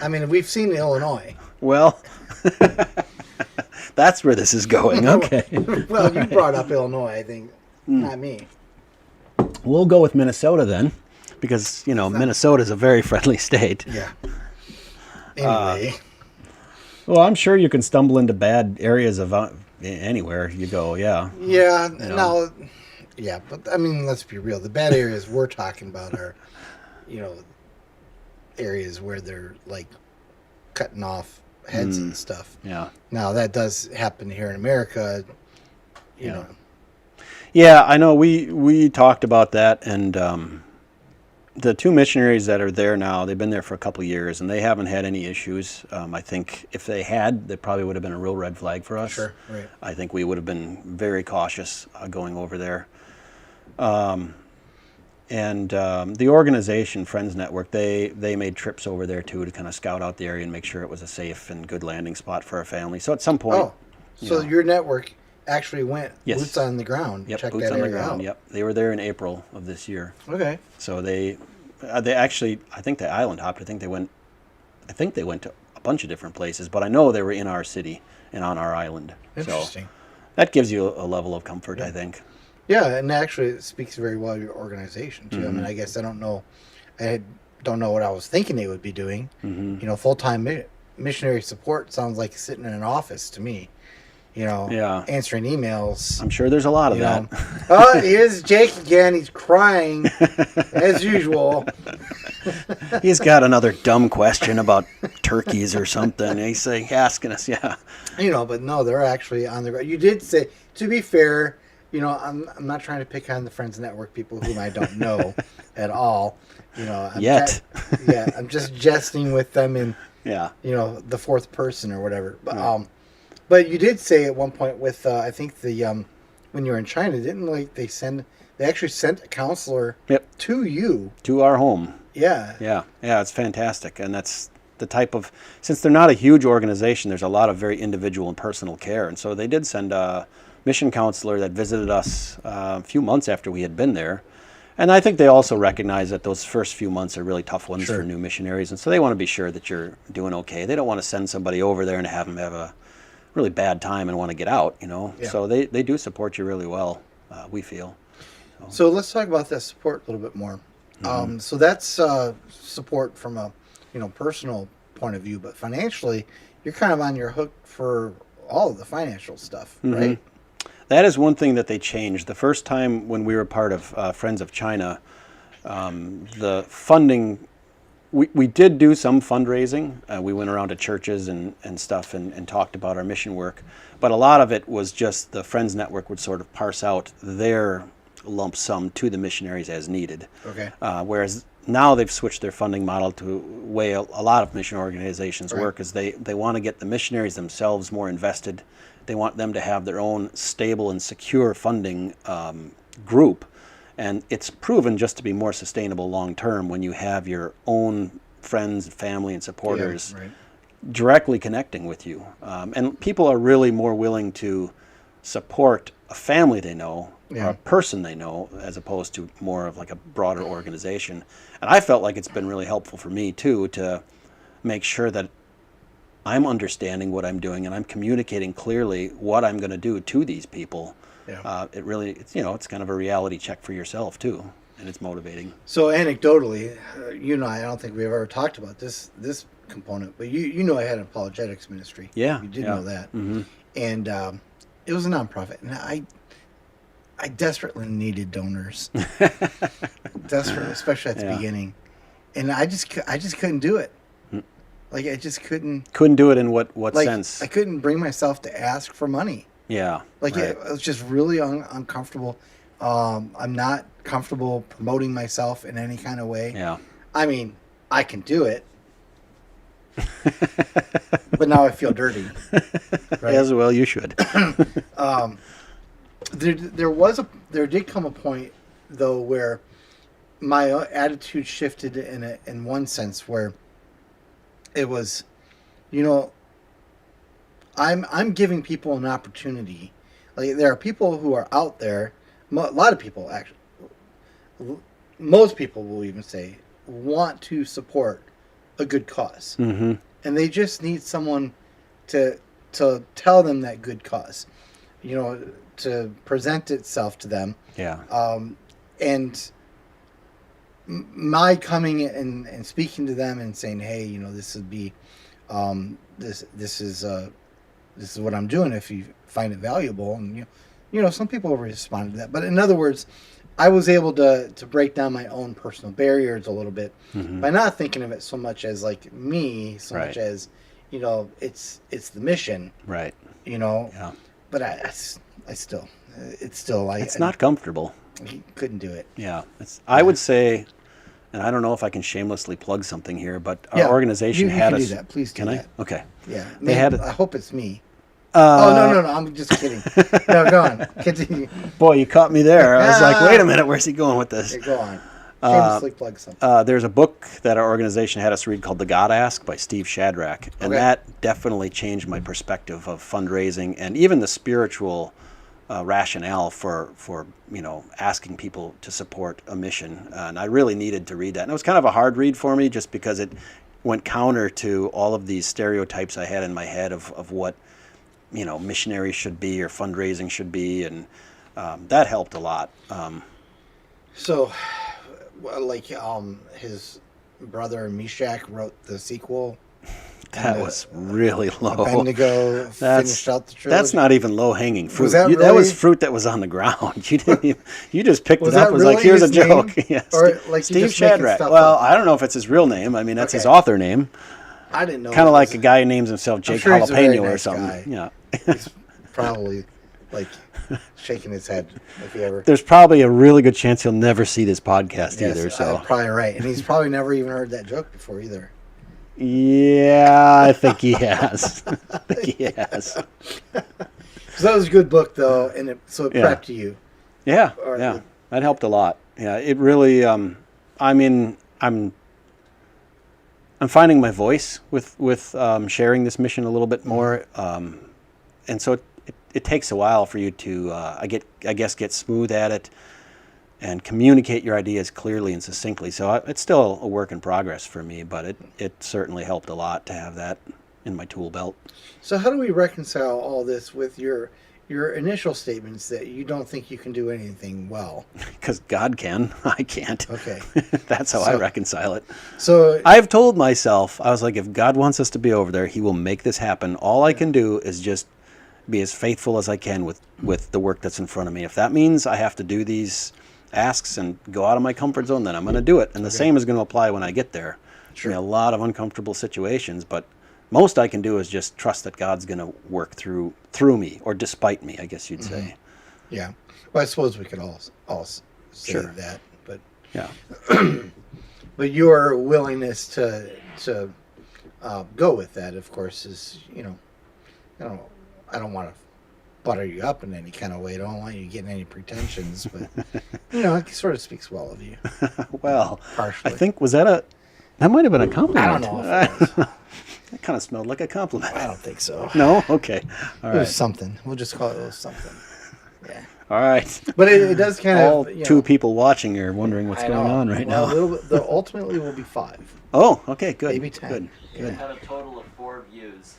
I mean, we've seen Illinois. Well, that's where this is going. Okay. Well, you brought up Illinois, I think, not me. We'll go with Minnesota then, because, you know, Minnesota is a very friendly state. Yeah. Anyway, Well, I'm sure you can stumble into bad areas of anywhere you go, yeah. yeah. know. No, yeah, but I mean, let's be real. The bad areas we're talking about are, you know, areas where they're like cutting off heads and stuff. Yeah. Now that does happen here in America. You Yeah. know. Yeah, I know. We talked about that, and the 2 missionaries that are there now, they've been there for a couple of years, and they haven't had any issues. I think if they had, that probably would have been a real red flag for us. Sure, right. I think we would have been very cautious going over there. And the organization, Friends Network, they made trips over there too to kind of scout out the area and make sure it was a safe and good landing spot for our family. So at some point, Oh, so your network actually went Yes. boots on the ground. yep, check boots that on the area ground. out. Yep, they were there in April of this year. Okay. So they actually, I think they island hopped. I think they went to a bunch of different places, but I know they were in our city and on our island. Interesting. So that gives you a level of comfort, I think. Yeah, and actually, it speaks very well of your organization too. I mean, I guess I don't know what I was thinking they would be doing. You know, full time missionary support sounds like sitting in an office to me. You know, Yeah. answering emails. I'm sure there's a lot of You that. know, oh, here's Jake again. He's crying as usual. He's got another dumb question about turkeys or something. He's asking us, yeah. You know, but no, they're actually on the ground. You did say, to be fair, you know, I'm not trying to pick on the Friends Network people whom I don't know at all. You know, Yet. I'm just jesting with them in, Yeah. you know, the fourth person or whatever. But Right. but you did say at one point with I think the when you were in China, didn't like they actually sent a counselor Yep. to you. To our home. Yeah. Yeah. Yeah, it's fantastic. And that's the type of, since they're not a huge organization, there's a lot of very individual and personal care. And so they did send a mission counselor that visited us a few months after we had been there. And I think they also recognize that those first few months are really tough ones Sure. for new missionaries. And so they want to be sure that you're doing okay. They don't want to send somebody over there and have them have a really bad time and want to get out, you know. Yeah. So they do support you really well, we feel. So let's talk about that support a little bit more. So that's support from a personal point of view, but financially, you're kind of on your hook for all of the financial stuff, right? That is one thing that they changed. The first time when we were part of Friends of China, the funding, we did do some fundraising. We went around to churches and stuff and talked about our mission work. But a lot of it was just the Friends Network would sort of parse out their lump sum to the missionaries as needed. Okay. Whereas now they've switched their funding model to way a lot of mission organizations Right. work, is they want to get the missionaries themselves more invested. They want them to have their own stable and secure funding group. And it's proven just to be more sustainable long term when you have your own friends, family, and supporters Yeah, right. directly connecting with you. And people are really more willing to support a family they know, Yeah. or a person they know, as opposed to more of like a broader organization. And I felt like it's been really helpful for me too, to make sure that I'm understanding what I'm doing and I'm communicating clearly what I'm going to do to these people. Yeah. It's kind of a reality check for yourself too, and it's motivating. So anecdotally, you and I don't think we've ever talked about this component, but you know I had an apologetics ministry. Yeah, You did yeah. know that. Mm-hmm. And it was a nonprofit, and I desperately needed donors, desperately, especially at the Yeah. beginning, and I just couldn't do it. Like I just couldn't. Couldn't do it in what Like sense? I couldn't bring myself to ask for money. Yeah. Like right. it was just really uncomfortable. I'm not comfortable promoting myself in any kind of way. Yeah. I mean, I can do it, but now I feel dirty. Right? As well, you should. There did come a point though where my attitude shifted in one sense where it was, you know, I'm giving people an opportunity. Like there are people who are out there, a lot of people actually, most people will even say want to support a good cause, Mm-hmm. and they just need someone to tell them that good cause, you know, to present itself to them. Yeah. And my coming and speaking to them and saying, hey, you know, this would be, this is what I'm doing if you find it valuable. And, you know, some people responded to that. But in other words, I was able to break down my own personal barriers a little bit by not thinking of it so much as like me, so Right. much as, you know, it's the mission, Right. you know. Yeah. But it's Not comfortable. I couldn't do it. Yeah. I would say, and I don't know if I can shamelessly plug something here, but our Yeah, organization you had can us. do that. Please do Can that. I? Okay. Yeah, They had I hope it's me. Uh, No, I'm just kidding. No, go on. Continue. Boy, you caught me there. I was like, wait a minute, where's he going with this? Okay, go on. Shamelessly plug something. There's a book that our organization had us read called The God Ask by Steve Shadrach, and Okay. that definitely changed my perspective of fundraising and even the spiritual rationale for asking people to support a mission. And I really needed to read that. And it was kind of a hard read for me just because it went counter to all of these stereotypes I had in my head of what missionaries should be or fundraising should be. And that helped a lot. So, well, like, his brother Meshach wrote the sequel. That was really low. Abednego finished out the trilogy. That's not even low hanging fruit. Was that That was really- fruit that was on the ground. You didn't even, you just picked Was it up. that It was like, really here's a his joke. name? Yeah, Or, like, you Steve just making Shadrach. stuff Well, up? I don't know if it's his real name. I mean, that's his Okay. author name. I didn't know. Kind of it like was- a guy who names himself Jake sure he's a very Jalapeno or nice something. guy. Yeah. He's probably like shaking his head if he ever. There's probably a really good chance he'll never see this podcast Yes, either. So probably right, and he's probably never even heard that joke before either. yeah, I think he has. I think he has. So that was a good book though, and it Yeah. prepped you. Yeah, Or- yeah, that helped a lot. Yeah, it really. I mean, I'm finding my voice with sharing this mission a little bit more, and so it takes a while for you to I guess get smooth at it and communicate your ideas clearly and succinctly. So it's still a work in progress for me, but it certainly helped a lot to have that in my tool belt. So how do we reconcile all this with your initial statements that you don't think you can do anything well? Because God can, I can't. Okay. That's how I So- reconcile it. So I've told myself, I was like, if God wants us to be over there, He will make this happen. All I can do is just be as faithful as I can with the work that's in front of me. If that means I have to do these asks and go out of my comfort zone, then I'm going to do it. And the same is going to apply when I get there. Sure. There'll be a lot of uncomfortable situations, but most I can do is just trust that God's going to work through me, or despite me, I guess you'd say. yeah, well, I suppose we could all say Sure. that, but Yeah. but your willingness to go with that, of course, is I don't want to butter you up in any kind of way. I don't want you getting any pretensions, but it sort of speaks well of you. Well, Partially. I think that might have been a compliment. I don't know if it was. That kind of smelled like a compliment. I don't think so. No? Okay. All It was right. something. We'll just call it something. Yeah, All right. but it does kind All of two people watching are wondering what's I going know. on right Well, now. there ultimately will be 5. Oh, okay, good. Maybe 10. Good. It had a total of 4 views.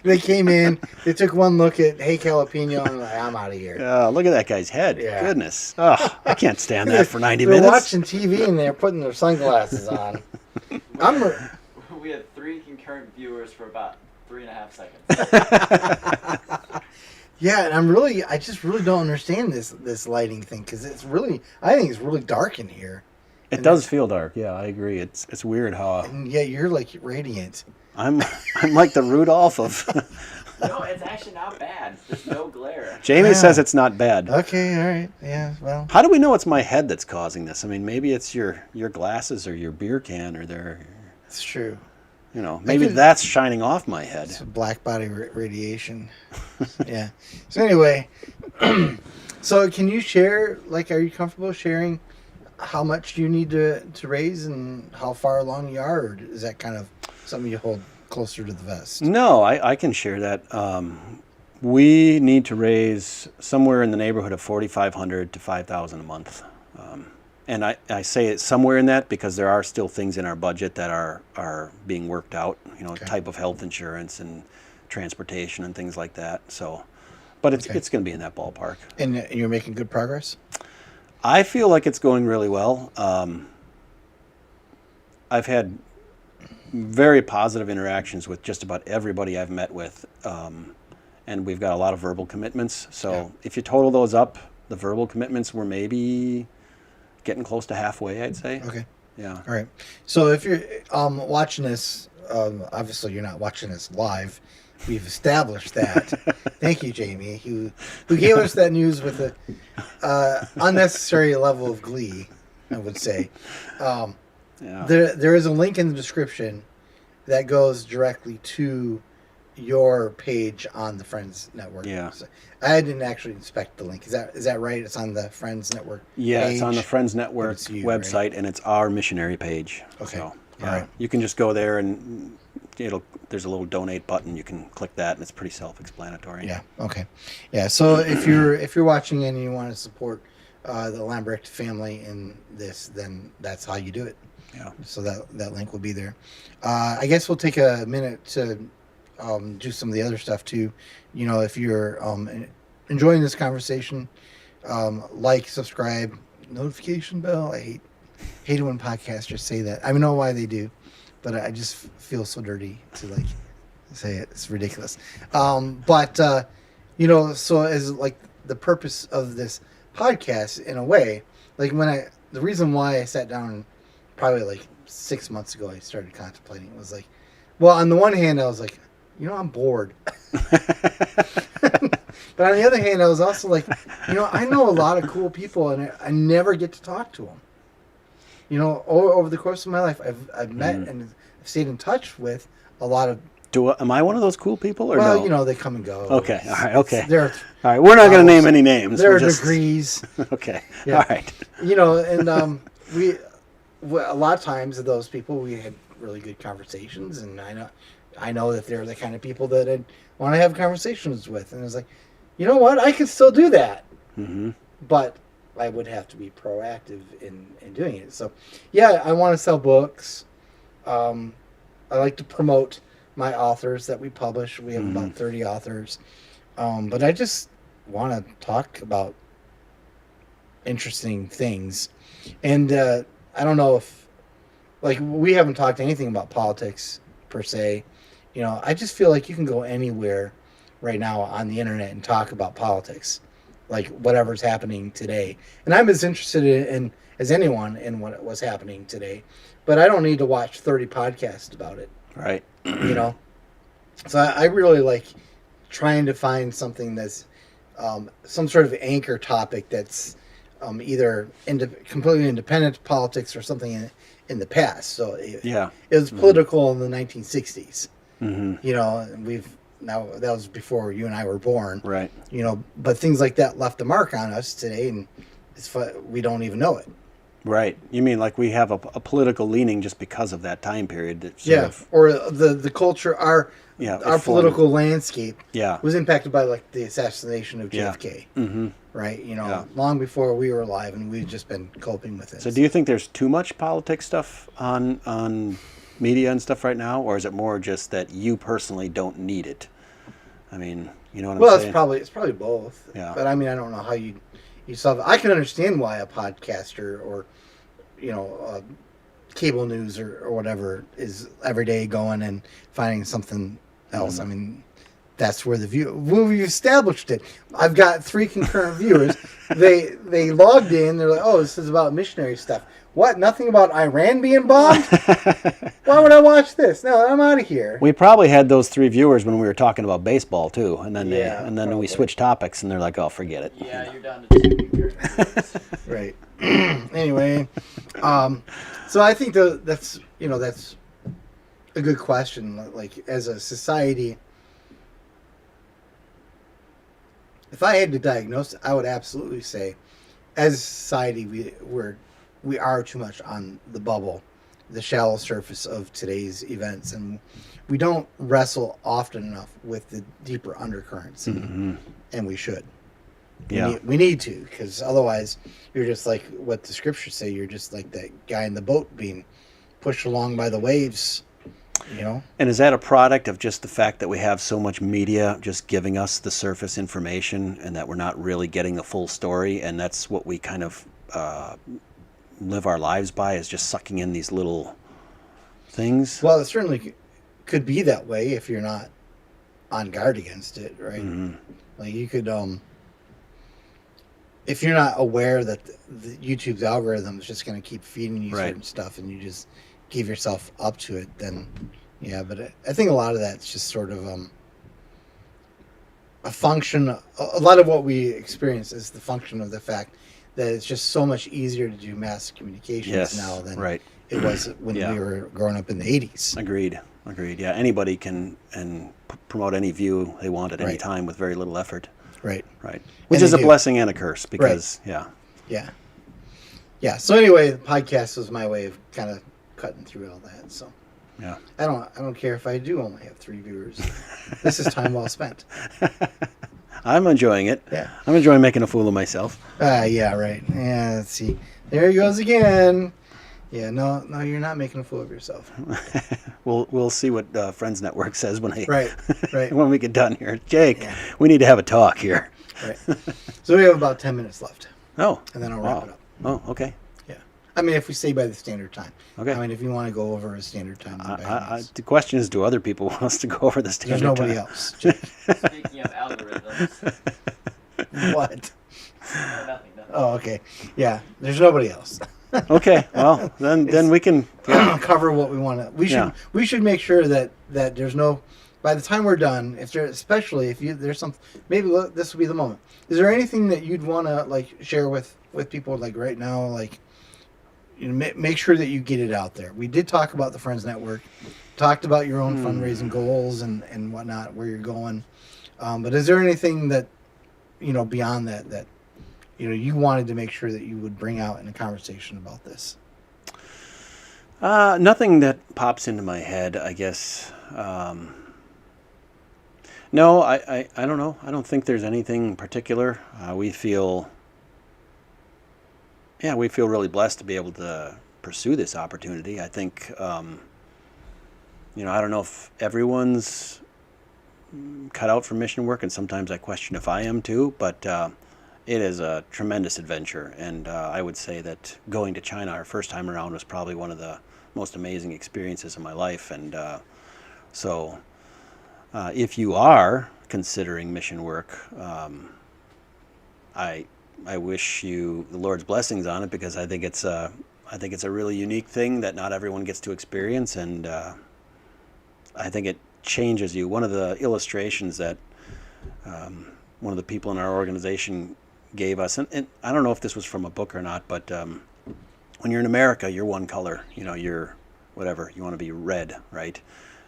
They came in, they took one look at Hey Jalapeno, and like, I'm out of here. Look at that guy's head. Yeah. Goodness. Oh, I can't stand that for 90 They're minutes. watching TV and they're putting their sunglasses on. We had 3 concurrent viewers for about 3.5 seconds. Yeah, and I just really don't understand this lighting thing because I think it's really dark in here. It does feel dark. Yeah, I agree. It's weird how And yeah, you're like radiant. I'm like the Rudolph of. No, it's actually not bad. There's no glare. Jamie Yeah. says it's not bad. Okay, all right, yeah, well, How do we know it's my head that's causing this? I mean, maybe it's your glasses or your beer can or it's true. maybe could- that's shining off my head. It's black body radiation. Yeah. So anyway, so can you share? Like, are you comfortable sharing how much you need to raise and how far along you are, or is that kind of something you hold closer to the vest? No, I can share that. We need to raise somewhere in the neighborhood of $4,500 to $5,000 a month. And I say it's somewhere in that because there are still things in our budget that are being worked out, Okay. type of health insurance and transportation and things like that. So, but it's Okay. it's going to be in that ballpark. And you're making good progress? I feel like it's going really well. I've had very positive interactions with just about everybody I've met with, and we've got a lot of verbal commitments. So Yeah. if you total those up, the verbal commitments were maybe getting close to halfway, I'd say. Okay. Yeah. All right. So if you're watching this, obviously you're not watching this live. We've established that. Thank you, Jamie, who gave us that news with a unnecessary level of glee, I would say. Yeah. There is a link in the description that goes directly to your page on the Friends Network. Yeah. So I didn't actually inspect the link. Is that right? It's on the Friends Network. Yeah, it's on the page? Friends Network it's you, website, and it's our missionary page. Okay. So, All yeah, right. you can just go there, and there's a little donate button. You can click that, and it's pretty self-explanatory. Yeah. Okay. Yeah. So if you're watching and you want to support the Lambrecht family in this, then that's how you do it. Yeah. So that link will be there. I guess we'll take a minute to do some of the other stuff too. You know, if you're enjoying this conversation, like, subscribe, notification bell. I hate it when podcasters say that. I don't know why they do, but I just feel so dirty to like say it. It's ridiculous. But you know, so as like the purpose of this podcast, in a way, like the reason why I sat down probably like 6 months ago, I started contemplating, it was like, well, on the one hand, I was like, you know, I'm bored. But on the other hand, I was also like, you know, I know a lot of cool people, and I never get to talk to them. You know, over the course of my life, I've met and I've stayed in touch with a lot of. Am I one of those cool people, or well, no? you know, they come and go. Okay, all right, okay. There, all right, we're not going to name any names. There are degrees. Okay, yeah. All right. You know, and a lot of times of those people, we had really good conversations, and I know that they're the kind of people that I'd want to have conversations with, and it was like, you know what, I could still do that, but I would have to be proactive in doing it. So, yeah, I want to sell books. I like to promote my authors that we publish. We have about 30 authors, but I just want to talk about interesting things, and I don't know if, like, we haven't talked anything about politics per se. You know, I just feel like you can go anywhere right now on the internet and talk about politics, like whatever's happening today. And I'm as interested in as anyone in what was happening today, but I don't need to watch 30 podcasts about it. Right. You know, so I really like trying to find something that's some sort of anchor topic that's either completely independent of politics or something in the past. So it was political in the 1960s. You know, and now that was before you and I were born. Right. You know, but things like that left a mark on us today, and we don't even know it. Right. You mean like we have a political leaning just because of that time period? That or the culture, our political landscape was impacted by like the assassination of JFK. Right. You know, long before we were alive, and we've just been coping with it. So do you think there's too much politics stuff on media and stuff right now, or is it more just that you personally don't need it? I mean, you know what I'm saying? Well, it's probably both. Yeah. But I mean, I don't know how you solve it. I can understand why a podcaster or, you know, cable news or whatever is every day going and finding something else. I mean, that's where we've established it. I've got 3 concurrent viewers. They logged in. They're like, oh, this is about missionary stuff. What? Nothing about Iran being bombed? Why would I watch this? No, I'm out of here. We probably had those 3 viewers when we were talking about baseball too, and then we switched topics, and they're like, "Oh, forget it." Yeah, you're down to 2. Right. Anyway, so I think that's a good question. Like, as a society, if I had to diagnose it, I would absolutely say, as a society, we are too much on the bubble, the shallow surface of today's events, and we don't wrestle often enough with the deeper undercurrents, and we should. We need to, because otherwise you're just like what the scriptures say. You're just like that guy in the boat being pushed along by the waves, you know? And is that a product of just the fact that we have so much media just giving us the surface information, and that we're not really getting the full story, and that's what we kind of live our lives by, is just sucking in these little things? Well, it certainly could be that way if you're not on guard against it, right? Like, you could, if you're not aware that the YouTube's algorithm is just going to keep feeding you certain stuff, and you just give yourself up to it, then but I think a lot of that's just sort of a function. A lot of what we experience is the function of the fact that it's just so much easier to do mass communications now than it was when we were growing up in the 80s. Agreed. Yeah, anybody can promote any view they want at any time with very little effort. Right. Which is a blessing and a curse, because Yeah. So anyway, the podcast was my way of kind of cutting through all that. So I don't care if I do only have 3 viewers. This is time well spent. I'm enjoying it. Yeah. I'm enjoying making a fool of myself. Yeah, right. Yeah, let's see. There he goes again. Yeah, no, you're not making a fool of yourself. We'll see what Friends Network says when Right. when we get done here. Jake, Yeah. we need to have a talk here. Right. So we have about 10 minutes left, Oh. and then I'll wrap it up. Oh, okay. Yeah. I mean, if we stay by the standard time. Okay. I mean, if you want to go over a standard time, then by all means. The question is, do other people want us to go over the standard There's nobody time? else. Jake. Speaking of algorithms. What? Nothing. Oh, okay. Yeah, there's nobody else. Okay. Well, then we can cover what we want to. We should make sure that there's no. By the time we're done, especially if there's some, maybe this will be the moment. Is there anything that you'd want to like share with people like right now, like make sure that you get it out there? We did talk about the Friends Network, talked about your own fundraising goals and whatnot, where you're going. But is there anything that beyond that you wanted to make sure that you would bring out in a conversation about this? Nothing that pops into my head, I guess. No, I don't know. I don't think there's anything particular. We feel really blessed to be able to pursue this opportunity. I think, I don't know if everyone's cut out for mission work, and sometimes I question if I am too, but it is a tremendous adventure, and I would say that going to China our first time around was probably one of the most amazing experiences of my life, and so if you are considering mission work, I wish you the Lord's blessings on it, because I think it's a really unique thing that not everyone gets to experience, and I think it changes you. One of the illustrations that one of the people in our organization gave us, and I don't know if this was from a book or not, but when you're in America, you're one color. You're whatever. You want to be red, right?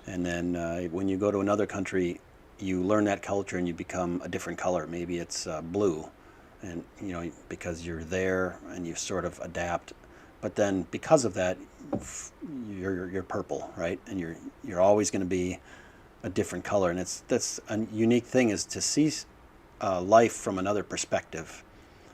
And then when you go to another country, you learn that culture and you become a different color. Maybe it's blue, and because you're there and you sort of adapt. But then because of that, you're purple, right? And you're always going to be a different color. And that's a unique thing, is to see life from another perspective,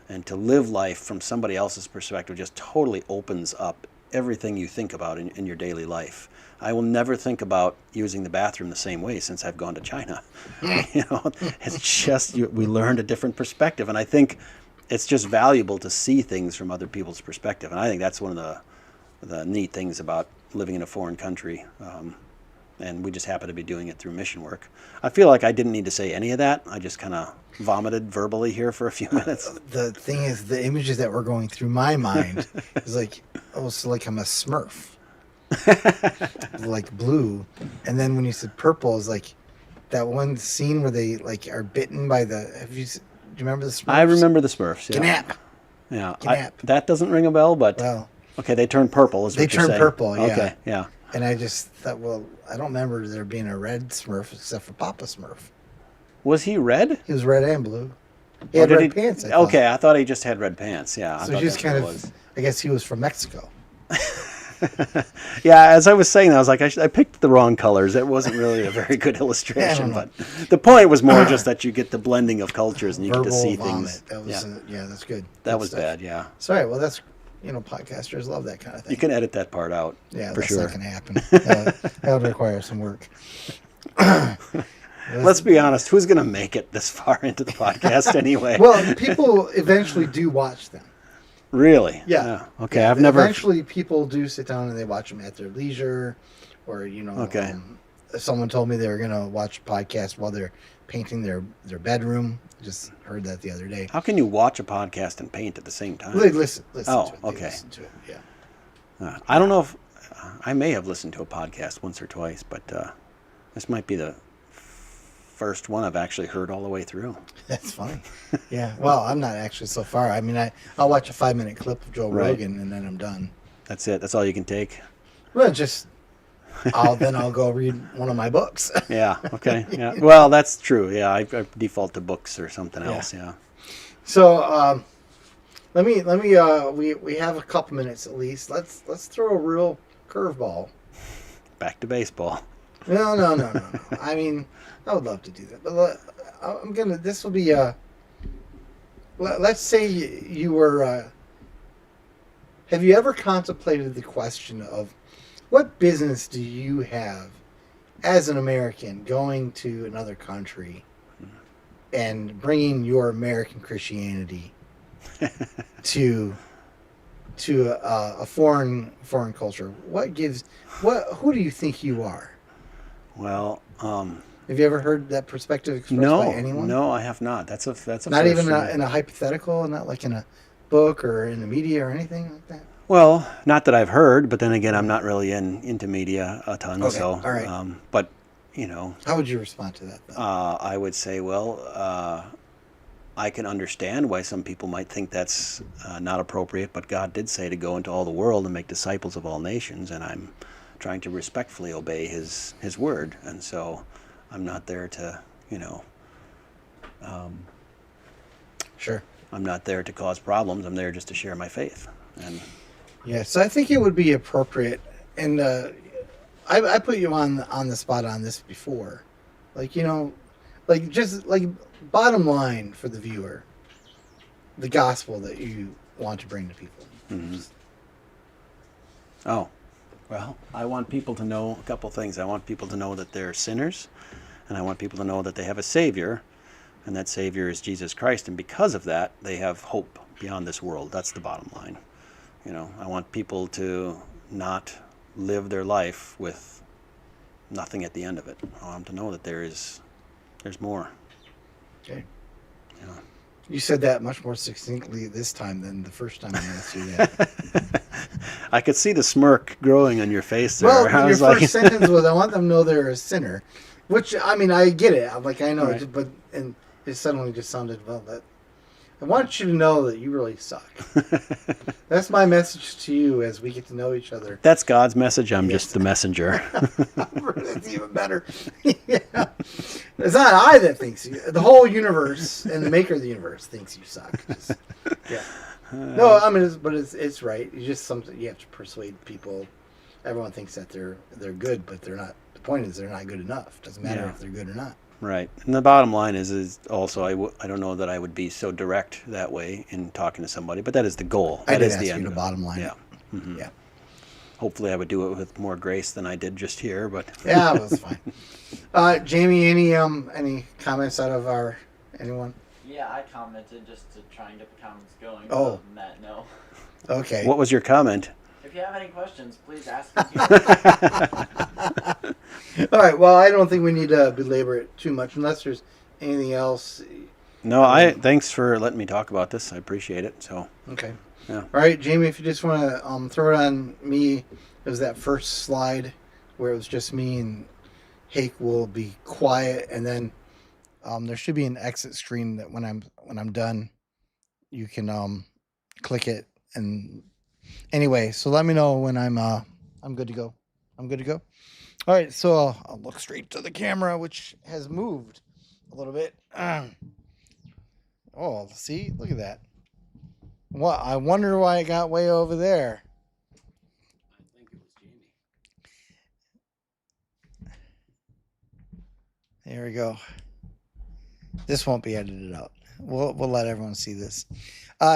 and to live life from somebody else's perspective just totally opens up everything you think about in your daily life. I will never think about using the bathroom the same way since I've gone to China. It's just we learned a different perspective, and I think it's just valuable to see things from other people's perspective. And I think that's one of the neat things about living in a foreign country. And we just happen to be doing it through mission work. I feel like I didn't need to say any of that. I just kind of vomited verbally here for a few minutes. The thing is, the images that were going through my mind is like, so like I'm a Smurf. Like blue, and then when you said purple, is like that one scene where they like are bitten by the. Do you remember the Smurfs? I remember the Smurfs. Yeah. Gnap. Yeah. That doesn't ring a bell, but okay, they turn purple. Is what they you're turn saying. Purple. Yeah. Okay. Yeah. And I just thought, well, I don't remember there being a red Smurf except for Papa Smurf. Was he red? He was red and blue. He had red pants. I thought he just had red pants. Yeah. So he's kind of. I guess he was from Mexico. Yeah, as I was saying, I was like, I picked the wrong colors. It wasn't really a very good illustration, but the point was more just that you get the blending of cultures and you get to see things. That was, that's good. That was bad, yeah. Sorry, well, that's, podcasters love that kind of thing. You can edit that part out. Yeah, for that's sure. not going to happen. That would require some work. Let's be honest, who's going to make it this far into the podcast anyway? Well, people eventually do watch them. Really? Yeah. Okay, yeah, I've never. Eventually, people do sit down and they watch them at their leisure, or Okay. Someone told me they were going to watch a podcast while they're painting their bedroom. Just heard that the other day. How can you watch a podcast and paint at the same time? They listen to it. Okay. They listen to it. Yeah. I don't know if I may have listened to a podcast once or twice, but this might be the first one I've actually heard all the way through. That's funny. Yeah. Well, I'm not actually so far. I mean, I'll watch a 5-minute clip of Joe Rogan and then I'm done. That's it. That's all you can take. Well, I'll go read one of my books. Yeah. Okay. Yeah. Well, that's true. Yeah. I default to books or something else. Yeah. So let me. We have a couple minutes at least. Let's throw a real curveball. Back to baseball. No. I mean, I would love to do that, but this will be let's say you were Have you ever contemplated the question of what business do you have as an American going to another country and bringing your American Christianity to a foreign culture? Who do you think you are? Well, Have you ever heard that perspective expressed by anyone? no, I have not. That's a Not first even for me. in a hypothetical, not like in a book or in the media or anything like that. Well, not that I've heard, but then again, I'm not really into media a ton. Okay, So, all right. but you know, How would you respond to that then? I would say, well, I can understand why some people might think that's not appropriate, but God did say to go into all the world and make disciples of all nations, and I'm trying to respectfully obey His word, and so I'm not there to, Sure. I'm not there to cause problems. I'm there just to share my faith. And Yes, I think it would be appropriate, and I put you on the spot on this before, like just like bottom line for the viewer, the gospel that you want to bring to people. mm-hmm. Oh, well, I want people to know a couple things. I want people to know that they're sinners, and I want people to know that they have a Savior, and that Savior is Jesus Christ, and because of that, they have hope beyond this world. That's the bottom line. I want people to not live their life with nothing at the end of it. I want them to know that there's more. Okay. Yeah. You said that much more succinctly this time than the first time I asked you that. I could see the smirk growing on your face there. Well, I your was first like, sentence was, "I want them to know they're a sinner," which I mean, I get it. I'm like, I know, Right. but and it suddenly just sounded that. I want you to know that you really suck. That's my message to you as we get to know each other. That's God's message. I'm Yes. just the messenger. That's even better. Yeah. It's not I that thinks you. The whole universe and the maker of the universe thinks you suck. Yeah. No, I mean, it's right. You just something you have to persuade people. Everyone thinks that they're good, but they're not. The point is they're not good enough. Doesn't matter Yeah. if they're good or not. Right. And the bottom line is also I don't know that I would be so direct that way in talking to somebody, but that is the goal. I That did is ask the you end. the bottom line. Yeah. Mm-hmm. Yeah. Hopefully I would do it with more grace than I did just here, but Yeah, it was fine. Jamie, any comments out of anyone? Yeah, I commented just to try and get the comments going. Oh. Other than that, no. Okay. What was your comment? If you have any questions, please ask me here. All right. Well, I don't think we need to belabor it too much unless there's anything else. No, thanks for letting me talk about this. I appreciate it. So, Okay. yeah. All right, Jamie, if you just want to throw it on me, it was that first slide where it was just me and Hake will be quiet, and then there should be an exit screen that when I'm done, you can click it. And anyway, so let me know when I'm good to go. I'm good to go. All right, so I'll look straight to the camera, which has moved a little bit. Oh, see, look at that. What? I wonder why it got way over there. I think it was Jamie. There we go. This won't be edited out. We'll let everyone see this.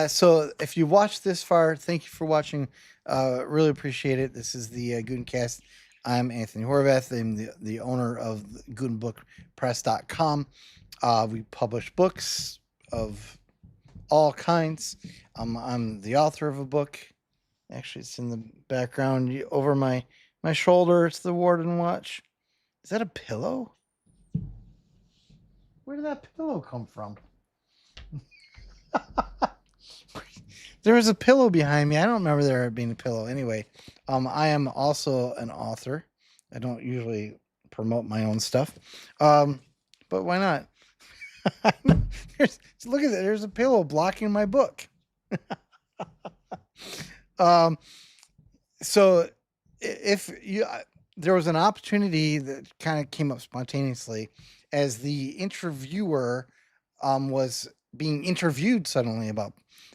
So if you watched this far, thank you for watching. Really appreciate it. This is the Gutencast. I'm Anthony Horvath. I'm the owner of GutenbookPress.com. We publish books of all kinds. I'm the author of a book. Actually, it's in the background over my shoulder. It's the Warden Watch. Is that a pillow? Where did that pillow come from? There was a pillow behind me. I don't remember there being a pillow. Anyway, I am also an author. I don't usually promote my own stuff, but why not? Look at that. There's a pillow blocking my book. So if there was an opportunity that kind of came up spontaneously as the interviewer was being interviewed suddenly about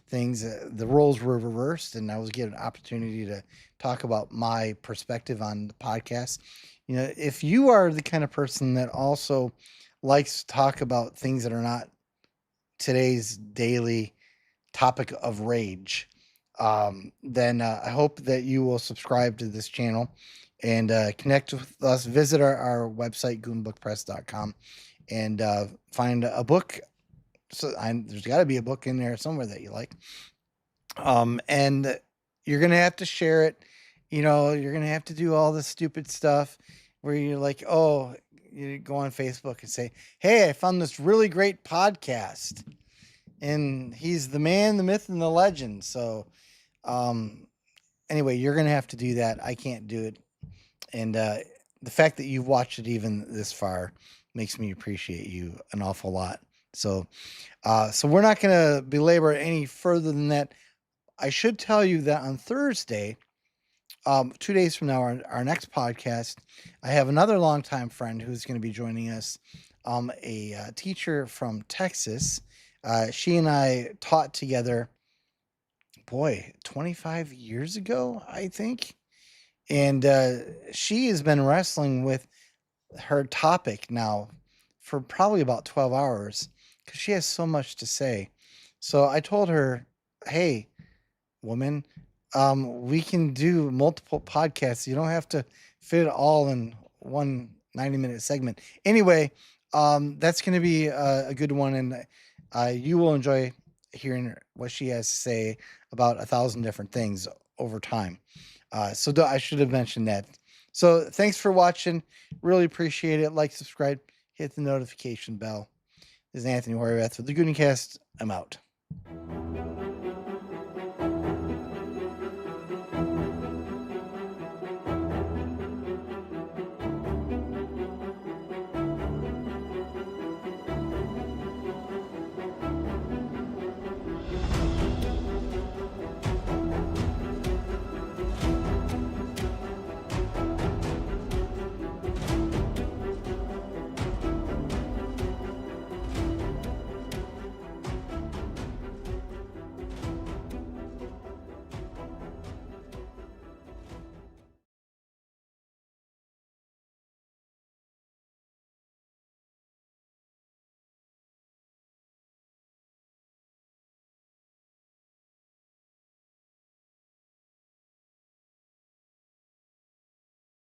things, the roles were reversed, and I was given an opportunity to talk about my perspective on the podcast. If you are the kind of person that also likes to talk about things that are not today's daily topic of rage, then I hope that you will subscribe to this channel and connect with us. Visit our website, gutenbookpress.com, and find a book. There's got to be a book in there somewhere that you like. And you're going to have to share it. You're going to have to do all the stupid stuff where you're like, oh, you go on Facebook and say, hey, I found this really great podcast. And he's the man, the myth, and the legend. So, anyway, you're going to have to do that. I can't do it. And the fact that you've watched it even this far makes me appreciate you an awful lot. So we're not going to belabor it any further than that. I should tell you that on Thursday, 2 days from now, our next podcast, I have another longtime friend who's going to be joining us, a teacher from Texas. She and I taught together, 25 years ago, I think. And she has been wrestling with her topic now for probably about 12 hours because she has so much to say. So I told her, hey, woman, we can do multiple podcasts. You don't have to fit it all in one 90-minute segment. Anyway, that's going to be a good one, and you will enjoy hearing what she has to say about 1,000 different things over time. So I should have mentioned that. So thanks for watching. Really appreciate it. Like, subscribe, hit the notification bell. This is Anthony Horvath with the Goodencast. I'm out.